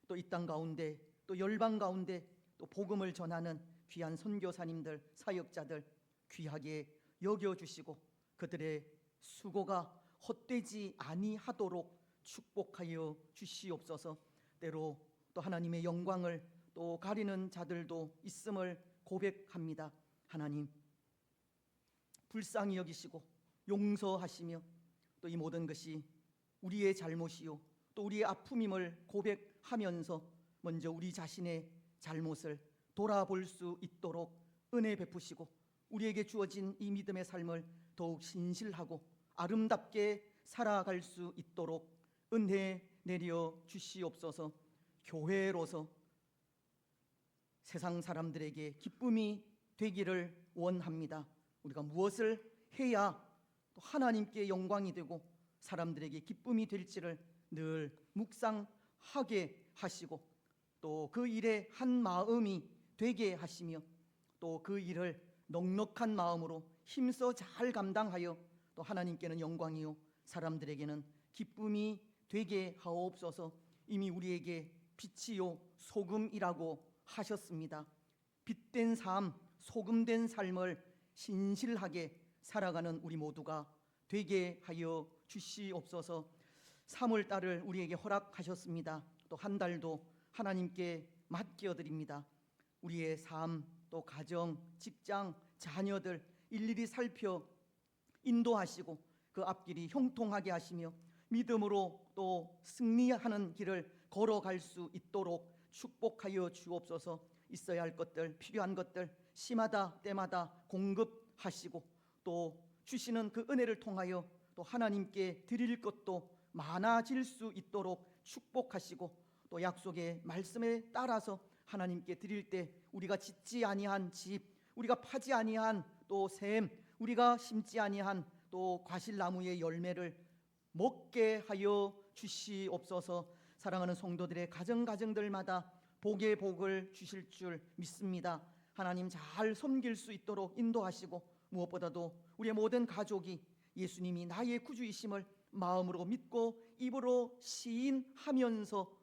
또 이 땅 가운데 또 열방 가운데 또 복음을 전하는 귀한 선교사님들, 사역자들 귀하게 여겨주시고 그들의 수고가 헛되지 아니하도록 축복하여 주시옵소서. 때로 또 하나님의 영광을 또 가리는 자들도 있음을 고백합니다. 하나님 불쌍히 여기시고 용서하시며 또 이 모든 것이 우리의 잘못이요 또 우리의 아픔임을 고백하면서 먼저 우리 자신의 잘못을 돌아볼 수 있도록 은혜 베푸시고 우리에게 주어진 이 믿음의 삶을 더욱 신실하고 아름답게 살아갈 수 있도록 은혜 내려 주시옵소서. 교회로서 세상 사람들에게 기쁨이 되기를 원합니다. 우리가 무엇을 해야 또 하나님께 영광이 되고 사람들에게 기쁨이 될지를 늘 묵상하게 하시고 또 그 일에 한 마음이 되게 하시며 또 그 일을 넉넉한 마음으로 힘써 잘 감당하여 또 하나님께는 영광이요 사람들에게는 기쁨이 되게 하옵소서. 이미 우리에게 빛이요 소금이라고 하셨습니다. 빛된 삶, 소금된 삶을 신실하게 살아가는 우리 모두가 되게 하여 주시옵소서. 3월 달을 우리에게 허락하셨습니다. 또 한 달도 하나님께 맡겨드립니다. 우리의 삶, 또 가정, 직장, 자녀들 일일이 살펴 인도하시고 그 앞길이 형통하게 하시며 믿음으로 또 승리하는 길을 걸어갈 수 있도록 축복하여 주옵소서. 있어야 할 것들, 필요한 것들 시마다 때마다 공급하시고 또 주시는 그 은혜를 통하여 또 하나님께 드릴 것도 많아질 수 있도록 축복하시고 또 약속의 말씀에 따라서 하나님께 드릴 때 우리가 짓지 아니한 집, 우리가 파지 아니한 또 샘, 우리가 심지 아니한 또 과실나무의 열매를 먹게 하여 주시옵소서. 사랑하는 성도들의 가정들마다 복의 복을 주실 줄 믿습니다. 하나님 잘 섬길 수 있도록 인도하시고 무엇보다도 우리의 모든 가족이 예수님이 나의 구주이심을 마음으로 믿고 입으로 시인하면서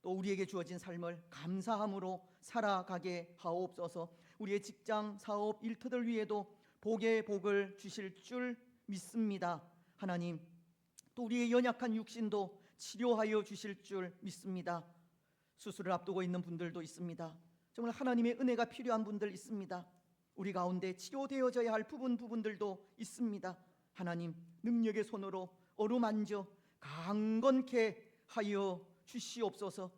또 우리에게 주어진 삶을 감사함으로 살아가게 하옵소서. 우리의 직장, 사업, 일터들 위에도 복의 복을 주실 줄 믿습니다. 하나님 또 우리의 연약한 육신도 치료하여 주실 줄 믿습니다. 수술을 앞두고 있는 분들도 있습니다. 정말 하나님의 은혜가 필요한 분들 있습니다. 우리 가운데 치료되어져야 할 부분들도 있습니다. 하나님 능력의 손으로 어루만져 강건케 하여 주시옵소서.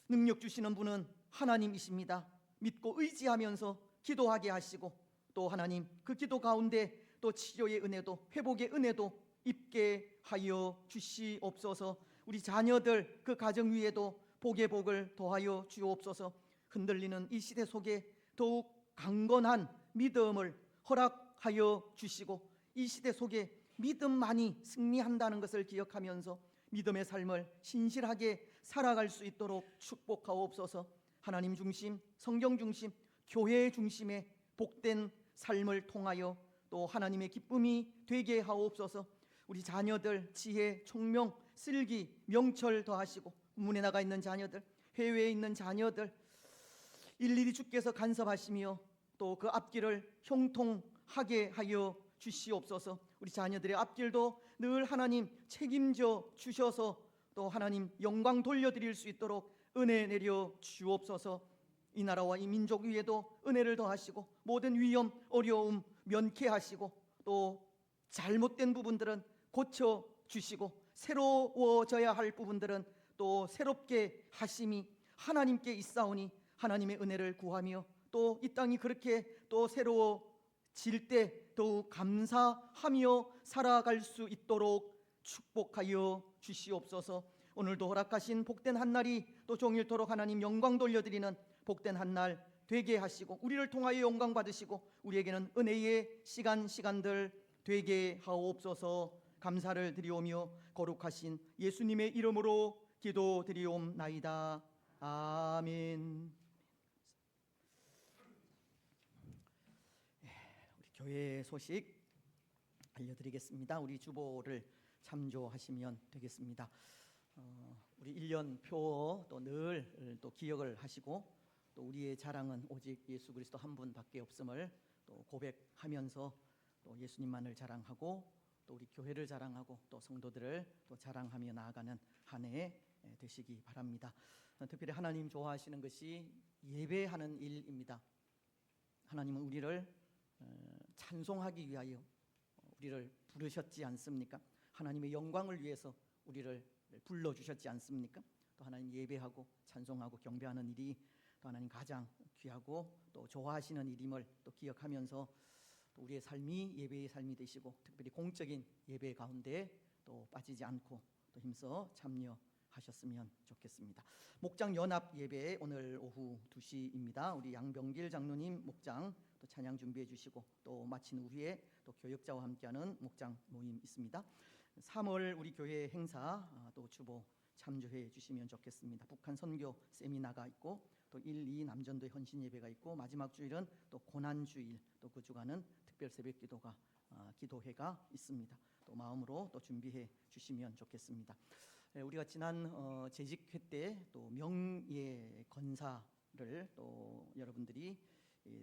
능력 주시는 분은 하나님이십니다. 믿고 의지하면서 기도하게 하시고 또 하나님 그 기도 가운데 또 치료의 은혜도 회복의 은혜도 입게 하여 주시옵소서. 우리 자녀들 그 가정 위에도 복의 복을 더하여 주옵소서. 흔들리는 이 시대 속에 더욱 강건한 믿음을 허락하여 주시고 이 시대 속에 믿음만이 승리한다는 것을 기억하면서 믿음의 삶을 신실하게 살아갈 수 있도록 축복하옵소서. 하나님 중심, 성경 중심, 교회 중심의 복된 삶을 통하여 또 하나님의 기쁨이 되게 하옵소서. 우리 자녀들 지혜, 총명, 슬기, 명철 더하시고 문에 나가 있는 자녀들, 해외에 있는 자녀들 일일이 주께서 간섭하시며 또 그 앞길을 형통하게 하여 주시옵소서. 우리 자녀들의 앞길도 늘 하나님 책임져 주셔서 또 하나님 영광 돌려드릴 수 있도록 은혜 내려 주옵소서. 이 나라와 이 민족 위에도 은혜를 더하시고 모든 위험, 어려움 면케하시고 또 잘못된 부분들은 고쳐 주시고 새로워져야 할 부분들은 또 새롭게 하심이 하나님께 있사오니 하나님의 은혜를 구하며 또 이 땅이 그렇게 또 새로워질 때 더욱 감사하며 살아갈 수 있도록 축복하여 주시옵소서. 오늘도 허락하신 복된 한날이 또 종일토록 하나님 영광 돌려드리는 복된 한날 되게 하시고 우리를 통하여 영광 받으시고 우리에게는 은혜의 시간들 되게 하옵소서. 감사를 드리오며 거룩하신 예수님의 이름으로 기도드리옵나이다. 아멘. 우리 교회 소식 알려드리겠습니다. 우리 주보를 참조하시면 되겠습니다. 우리 1년표 또 늘 또 기억을 하시고 또 우리의 자랑은 오직 예수 그리스도 한 분밖에 없음을 또 고백하면서 또 예수님만을 자랑하고 또 우리 교회를 자랑하고 또 성도들을 또 자랑하며 나아가는 한 해 되시기 바랍니다. 특별히 하나님 좋아하시는 것이 예배하는 일입니다. 하나님은 우리를 찬송하기 위하여 우리를 부르셨지 않습니까? 하나님의 영광을 위해서 우리를 불러주셨지 않습니까? 또 하나님 예배하고 찬송하고 경배하는 일이 또 하나님 가장 귀하고 또 좋아하시는 일임을 또 기억하면서 또 우리의 삶이 예배의 삶이 되시고 특별히 공적인 예배 가운데 또 빠지지 않고 또 힘써 참여하셨으면 좋겠습니다. 목장 연합 예배 오늘 오후 2시입니다. 우리 양병길 장로님 목장 또 찬양 준비해 주시고 또 마친 후에 또 교역자와 함께하는 목장 모임 있습니다. 3월 우리 교회 행사 또 주보 참조해 주시면 좋겠습니다. 북한 선교 세미나가 있고 또 1, 2 남전도의 헌신 예배가 있고 마지막 주일은 또 고난 주일 또 그 주간은 특별 새벽 기도가 기도회가 있습니다. 또 마음으로 또 준비해 주시면 좋겠습니다. 우리가 지난 재직회 때 또 명예 건사를 또 여러분들이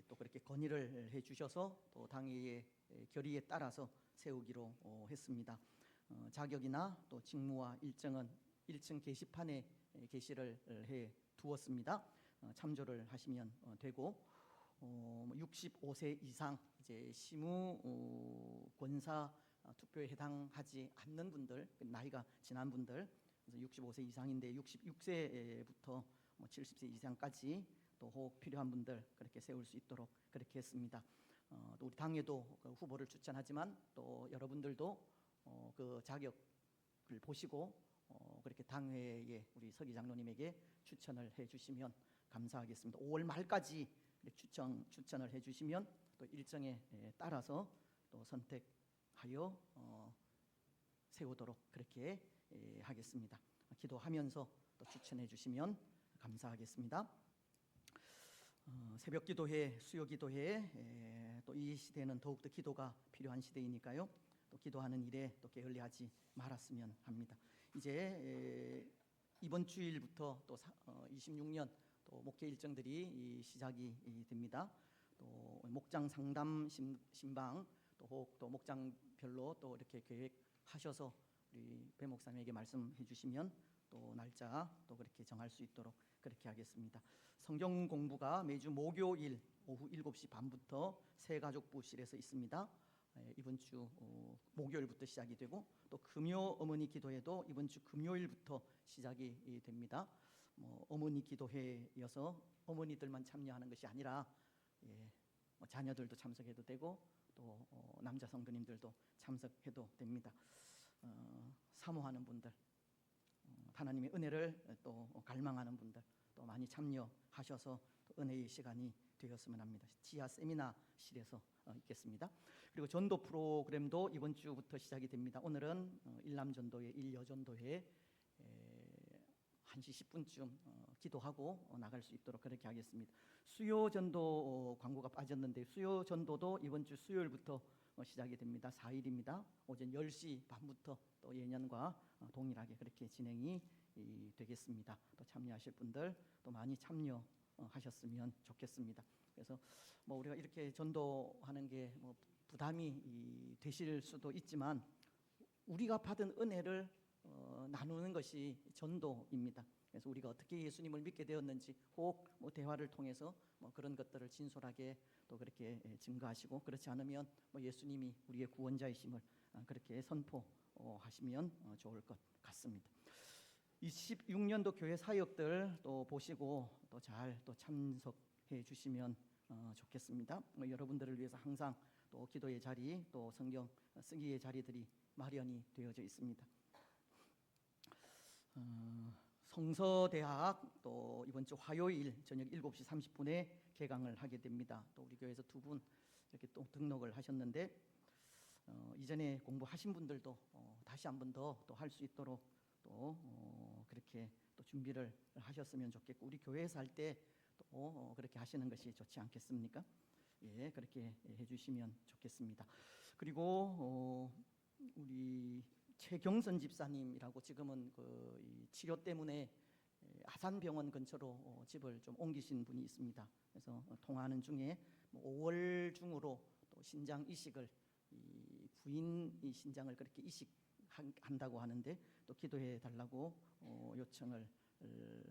또 그렇게 건의를 해 주셔서 또 당회의 결의에 따라서 세우기로 했습니다. 자격이나 또 직무와 일정은 1층 게시판에 게시를 해 두었습니다. 참조를 하시면 되고 65세 이상 이제 시무 권사 투표에 해당하지 않는 분들, 나이가 지난 분들, 그래서 65세 이상인데 66세부터 70세 이상까지 또 혹 필요한 분들 그렇게 세울 수 있도록 그렇게 했습니다. 또 우리 당에도 그 후보를 추천하지만 또 여러분들도 그 자격을 보시고 그렇게 당회에 우리 서기 장로님에게 추천을 해주시면 감사하겠습니다. 5월 말까지 추천을 해주시면 또 일정에 따라서 또 선택하여 세우도록 그렇게 하겠습니다. 기도하면서 또 추천해 주시면 감사하겠습니다. 새벽 기도회, 수요 기도회 또 이 시대는 더욱더 기도가 필요한 시대이니까요. 또 기도하는 일에 또 게을리하지 말았으면 합니다. 이제 이번 주일부터 또 26년 또 목회 일정들이 시작이 됩니다. 또 목장 상담 신방 또 목장별로 또 이렇게 계획하셔서 우리 배 목사님에게 말씀해 주시면 또 날짜 또 그렇게 정할 수 있도록 그렇게 하겠습니다. 성경 공부가 매주 목요일 오후 7시 반부터 새가족부실에서 있습니다. 이번 주 목요일부터 시작이 되고 또 금요 어머니 기도회도 이번 주 금요일부터 시작이 됩니다. 어머니 기도회여서 어머니들만 참여하는 것이 아니라 자녀들도 참석해도 되고 또 남자 성도님들도 참석해도 됩니다. 사모하는 분들, 하나님의 은혜를 또 갈망하는 분들 또 많이 참여하셔서 또 은혜의 시간이 되었으면 합니다. 지하 세미나실에서 있겠습니다. 그리고 전도 프로그램도 이번 주부터 시작이 됩니다. 오늘은 일남전도회, 일여전도회 1시 10분쯤 기도하고 나갈 수 있도록 그렇게 하겠습니다. 수요전도 광고가 빠졌는데 수요전도도 이번 주 수요일부터 시작이 됩니다. 4일입니다. 오전 10시 반부터 또 예년과 동일하게 그렇게 진행이 되겠습니다. 또 참여하실 분들 또 많이 참여하셨으면 좋겠습니다. 그래서 우리가 이렇게 전도하는 게 부담이 되실 수도 있지만 우리가 받은 은혜를 나누는 것이 전도입니다. 그래서 우리가 어떻게 예수님을 믿게 되었는지 혹 대화를 통해서 그런 것들을 진솔하게 또 그렇게 증거하시고 그렇지 않으면 예수님이 우리의 구원자이심을 그렇게 선포하시면 좋을 것 같습니다. 26년도 교회 사역들 또 보시고 또 잘 또 참석해 주시면 좋겠습니다. 여러분들을 위해서 항상 또 기도의 자리 또 성경 쓰기의 자리들이 마련이 되어져 있습니다. 성서대학 또 이번 주 화요일 저녁 7시 30분에 개강을 하게 됩니다. 또 우리 교회에서 두 분 이렇게 또 등록을 하셨는데 이전에 공부하신 분들도 다시 한 번 더 또 할 수 있도록 또 그렇게 또 준비를 하셨으면 좋겠고 우리 교회에서 할 때 또 그렇게 하시는 것이 좋지 않겠습니까? 예, 그렇게 해주시면 좋겠습니다. 그리고 우리 최경선 집사님이라고 지금은 이 치료 때문에 아산병원 근처로 집을 좀 옮기신 분이 있습니다. 그래서 통화하는 중에 5월 중으로 또 신장 이식을 이 부인이 신장을 그렇게 이식한다고 하는데 또 기도해 달라고 요청을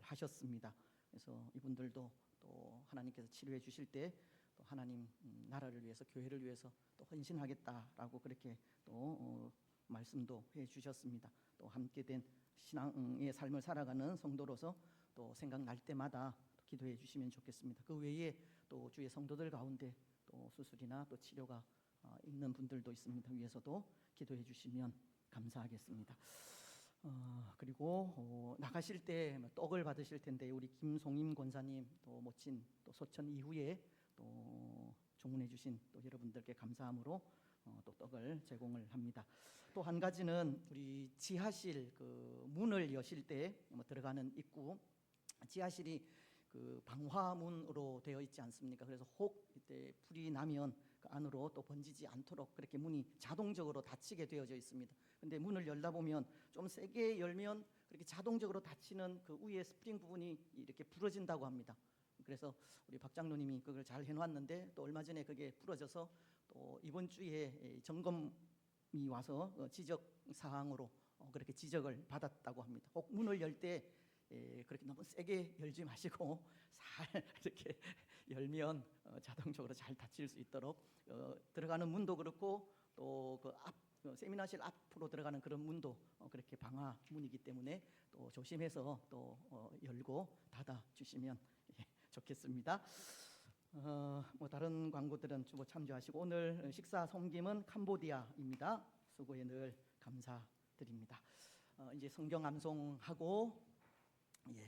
하셨습니다. 그래서 이분들도 또 하나님께서 치료해 주실 때 또 하나님 나라를 위해서 교회를 위해서 또 헌신하겠다라고 그렇게 또 말씀도 해 주셨습니다. 또 함께 된 신앙의 삶을 살아가는 성도로서 또 생각날 때마다 또 기도해 주시면 좋겠습니다. 그 외에 또 주의 성도들 가운데 또 수술이나 또 치료가 있는 분들도 있습니다. 위에서도 기도해 주시면 감사하겠습니다. 그리고 나가실 때 떡을 받으실 텐데 우리 김송임 권사님 또 모친 또 소천 이후에 또 조문해 주신 또 여러분들께 감사함으로 또 떡을 제공을 합니다. 또 한 가지는 우리 지하실 그 문을 여실 때 들어가는 입구 지하실이 그 방화문으로 되어 있지 않습니까? 그래서 혹 이때 불이 나면 그 안으로 또 번지지 않도록 그렇게 문이 자동적으로 닫히게 되어져 있습니다. 근데 문을 열다 보면 좀 세게 열면 그렇게 자동적으로 닫히는 그 위에 스프링 부분이 이렇게 부러진다고 합니다. 그래서 우리 박 장로님이 그걸 잘 해놨는데 또 얼마 전에 그게 부러져서 또 이번 주에 점검이 와서 지적 사항으로 그렇게 지적을 받았다고 합니다. 꼭 문을 열 때 그렇게 너무 세게 열지 마시고 살 이렇게 열면 자동적으로 잘 닫힐 수 있도록 들어가는 문도 그렇고 또 그 앞 세미나실 앞으로 들어가는 그런 문도 그렇게 방화 문이기 때문에 또 조심해서 또 열고 닫아 주시면 좋겠습니다. 뭐 다른 광고들은 뭐 참조하시고 오늘 식사 섬김은 캄보디아입니다. 수고에 늘 감사드립니다. 이제 성경 암송하고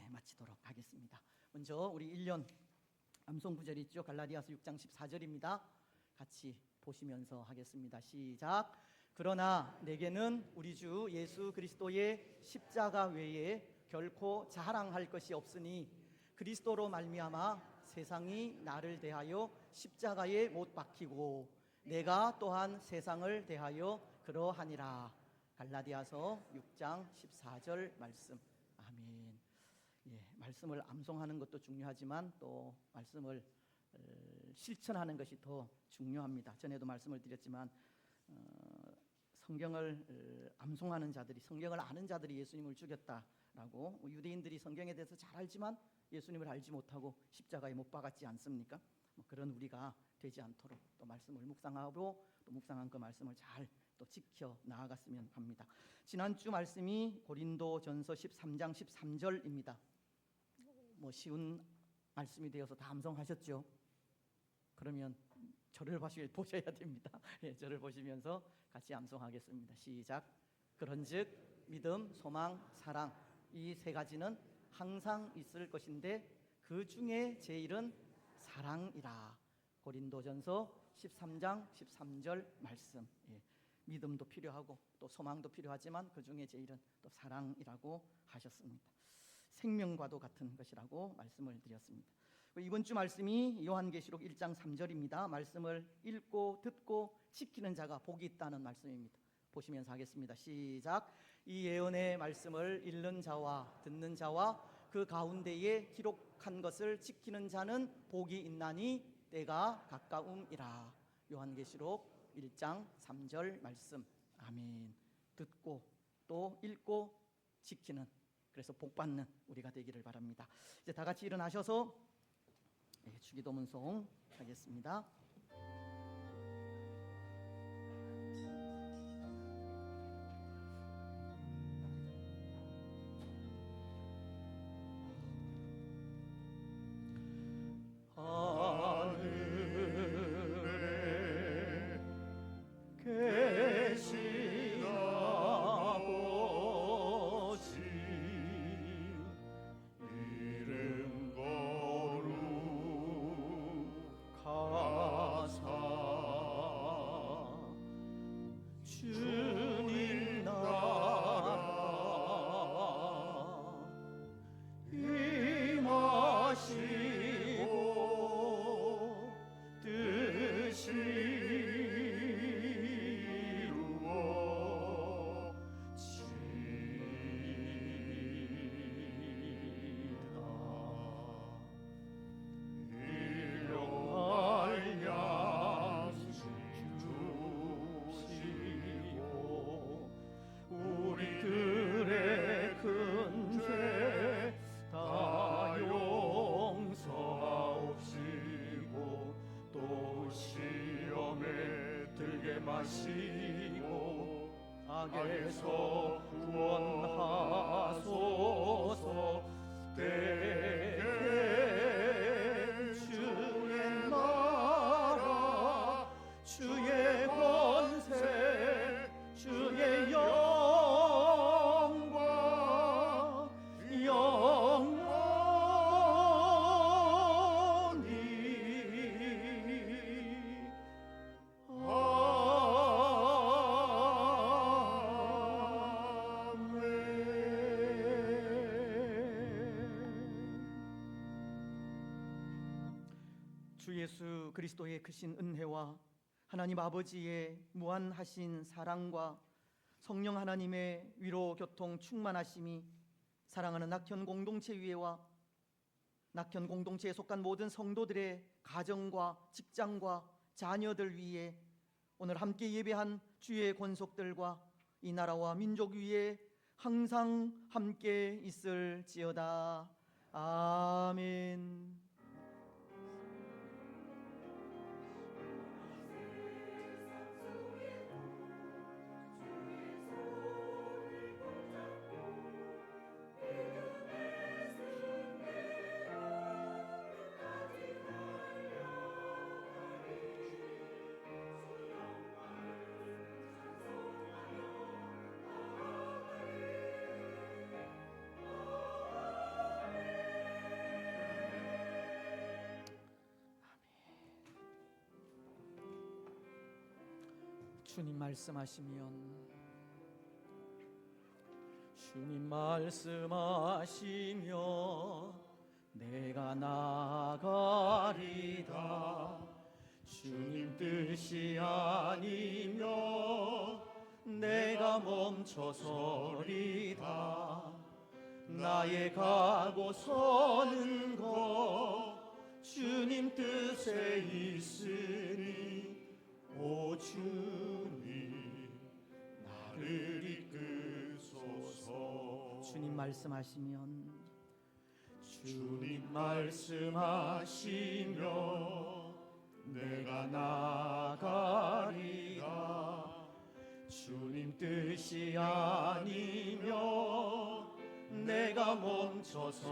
마치도록 하겠습니다. 먼저 우리 1년 암송 구절이 있죠. 갈라디아서 6장 14절입니다. 같이 보시면서 하겠습니다. 시작. 그러나 내게는 우리 주 예수 그리스도의 십자가 외에 결코 자랑할 것이 없으니 그리스도로 말미암아 세상이 나를 대하여 십자가에 못 박히고 내가 또한 세상을 대하여 그러하니라. 갈라디아서 6장 14절 말씀. 아멘. 말씀을 암송하는 것도 중요하지만 또 말씀을 실천하는 것이 더 중요합니다. 전에도 말씀을 드렸지만 성경을 암송하는 자들이 성경을 아는 자들이 예수님을 죽였다라고 유대인들이 성경에 대해서 잘 알지만 예수님을 알지 못하고 십자가에 못 박았지 않습니까? 그런 우리가 되지 않도록 또 말씀을 묵상하고 또 묵상한 그 말씀을 잘 또 지켜 나아갔으면 합니다. 지난주 말씀이 고린도전서 13장 13절입니다. 뭐 쉬운 말씀이 되어서 다 암송하셨죠? 그러면 저를 보셔야 됩니다. 저를 보시면서 같이 암송하겠습니다. 시작. 그런즉 믿음, 소망, 사랑 이 세 가지는 항상 있을 것인데 그 중에 제일은 사랑이라. 고린도전서 13장 13절 말씀. 믿음도 필요하고 또 소망도 필요하지만 그 중에 제일은 또 사랑이라고 하셨습니다. 생명과도 같은 것이라고 말씀을 드렸습니다. 이번 주 말씀이 요한계시록 1장 3절입니다. 말씀을 읽고 듣고 지키는 자가 복이 있다는 말씀입니다. 보시면서 하겠습니다. 시작. 이 예언의 말씀을 읽는 자와 듣는 자와 그 가운데에 기록한 것을 지키는 자는 복이 있나니 때가 가까움이라. 요한계시록 1장 3절 말씀. 아멘. 듣고 또 읽고 지키는, 그래서 복받는 우리가 되기를 바랍니다. 이제 다 같이 일어나셔서 주기도문송 하겠습니다. 계신 아버지 하시고 악에서 구원하소서. 대개 주의 나라 주의 권세 주의 영광 영원히 주 예수 그리스도의 크신 은혜와 하나님 아버지의 무한하신 사랑과 성령 하나님의 위로 교통 충만하심이 사랑하는 낙현 공동체 위에와 낙현 공동체에 속한 모든 성도들의 가정과 직장과 자녀들 위에 오늘 함께 예배한 주의 권속들과 이 나라와 민족 위에 항상 함께 있을지어다. 아멘. 주님 말씀하시면 내가 나가리다. 주님 뜻이 아니면 내가 멈춰서리다. 나의 가고 서는 것 주님 뜻에 있으니 오 주님 나를 이끄소서. 주님 말씀하시면 내가 나가리다. 주님 뜻이 아니면 내가 멈춰서리다.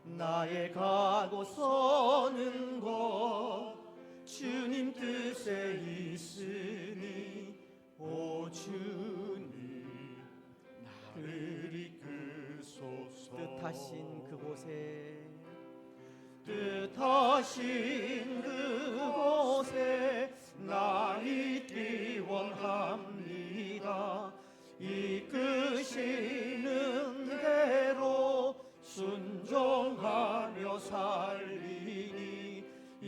나의 가고 서는 것 주님 뜻에 있으니 오 주님 나를 이끄소서. 뜻하신 그곳에 나 있기 원합니다. 이끄시는 대로 순종하며 살리니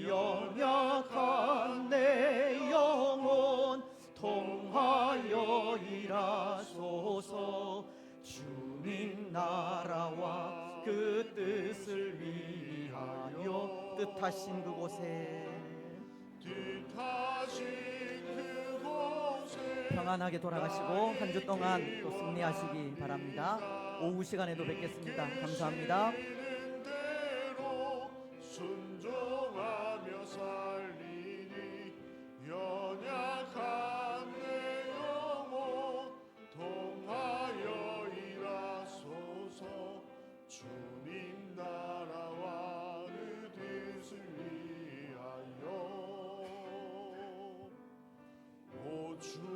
연약한 내 영혼 통하여 일하소서. 주님 나라와 그 뜻을 위하여 뜻하신 그곳에 평안하게 돌아가시고 한 주 동안 또 승리하시기 바랍니다. 오후 시간에도 뵙겠습니다. 감사합니다. 순종하며 살리니 연약한 내 영혼 통하여 일하소서. 주님 나라와 그 뜻을 위하여 오 주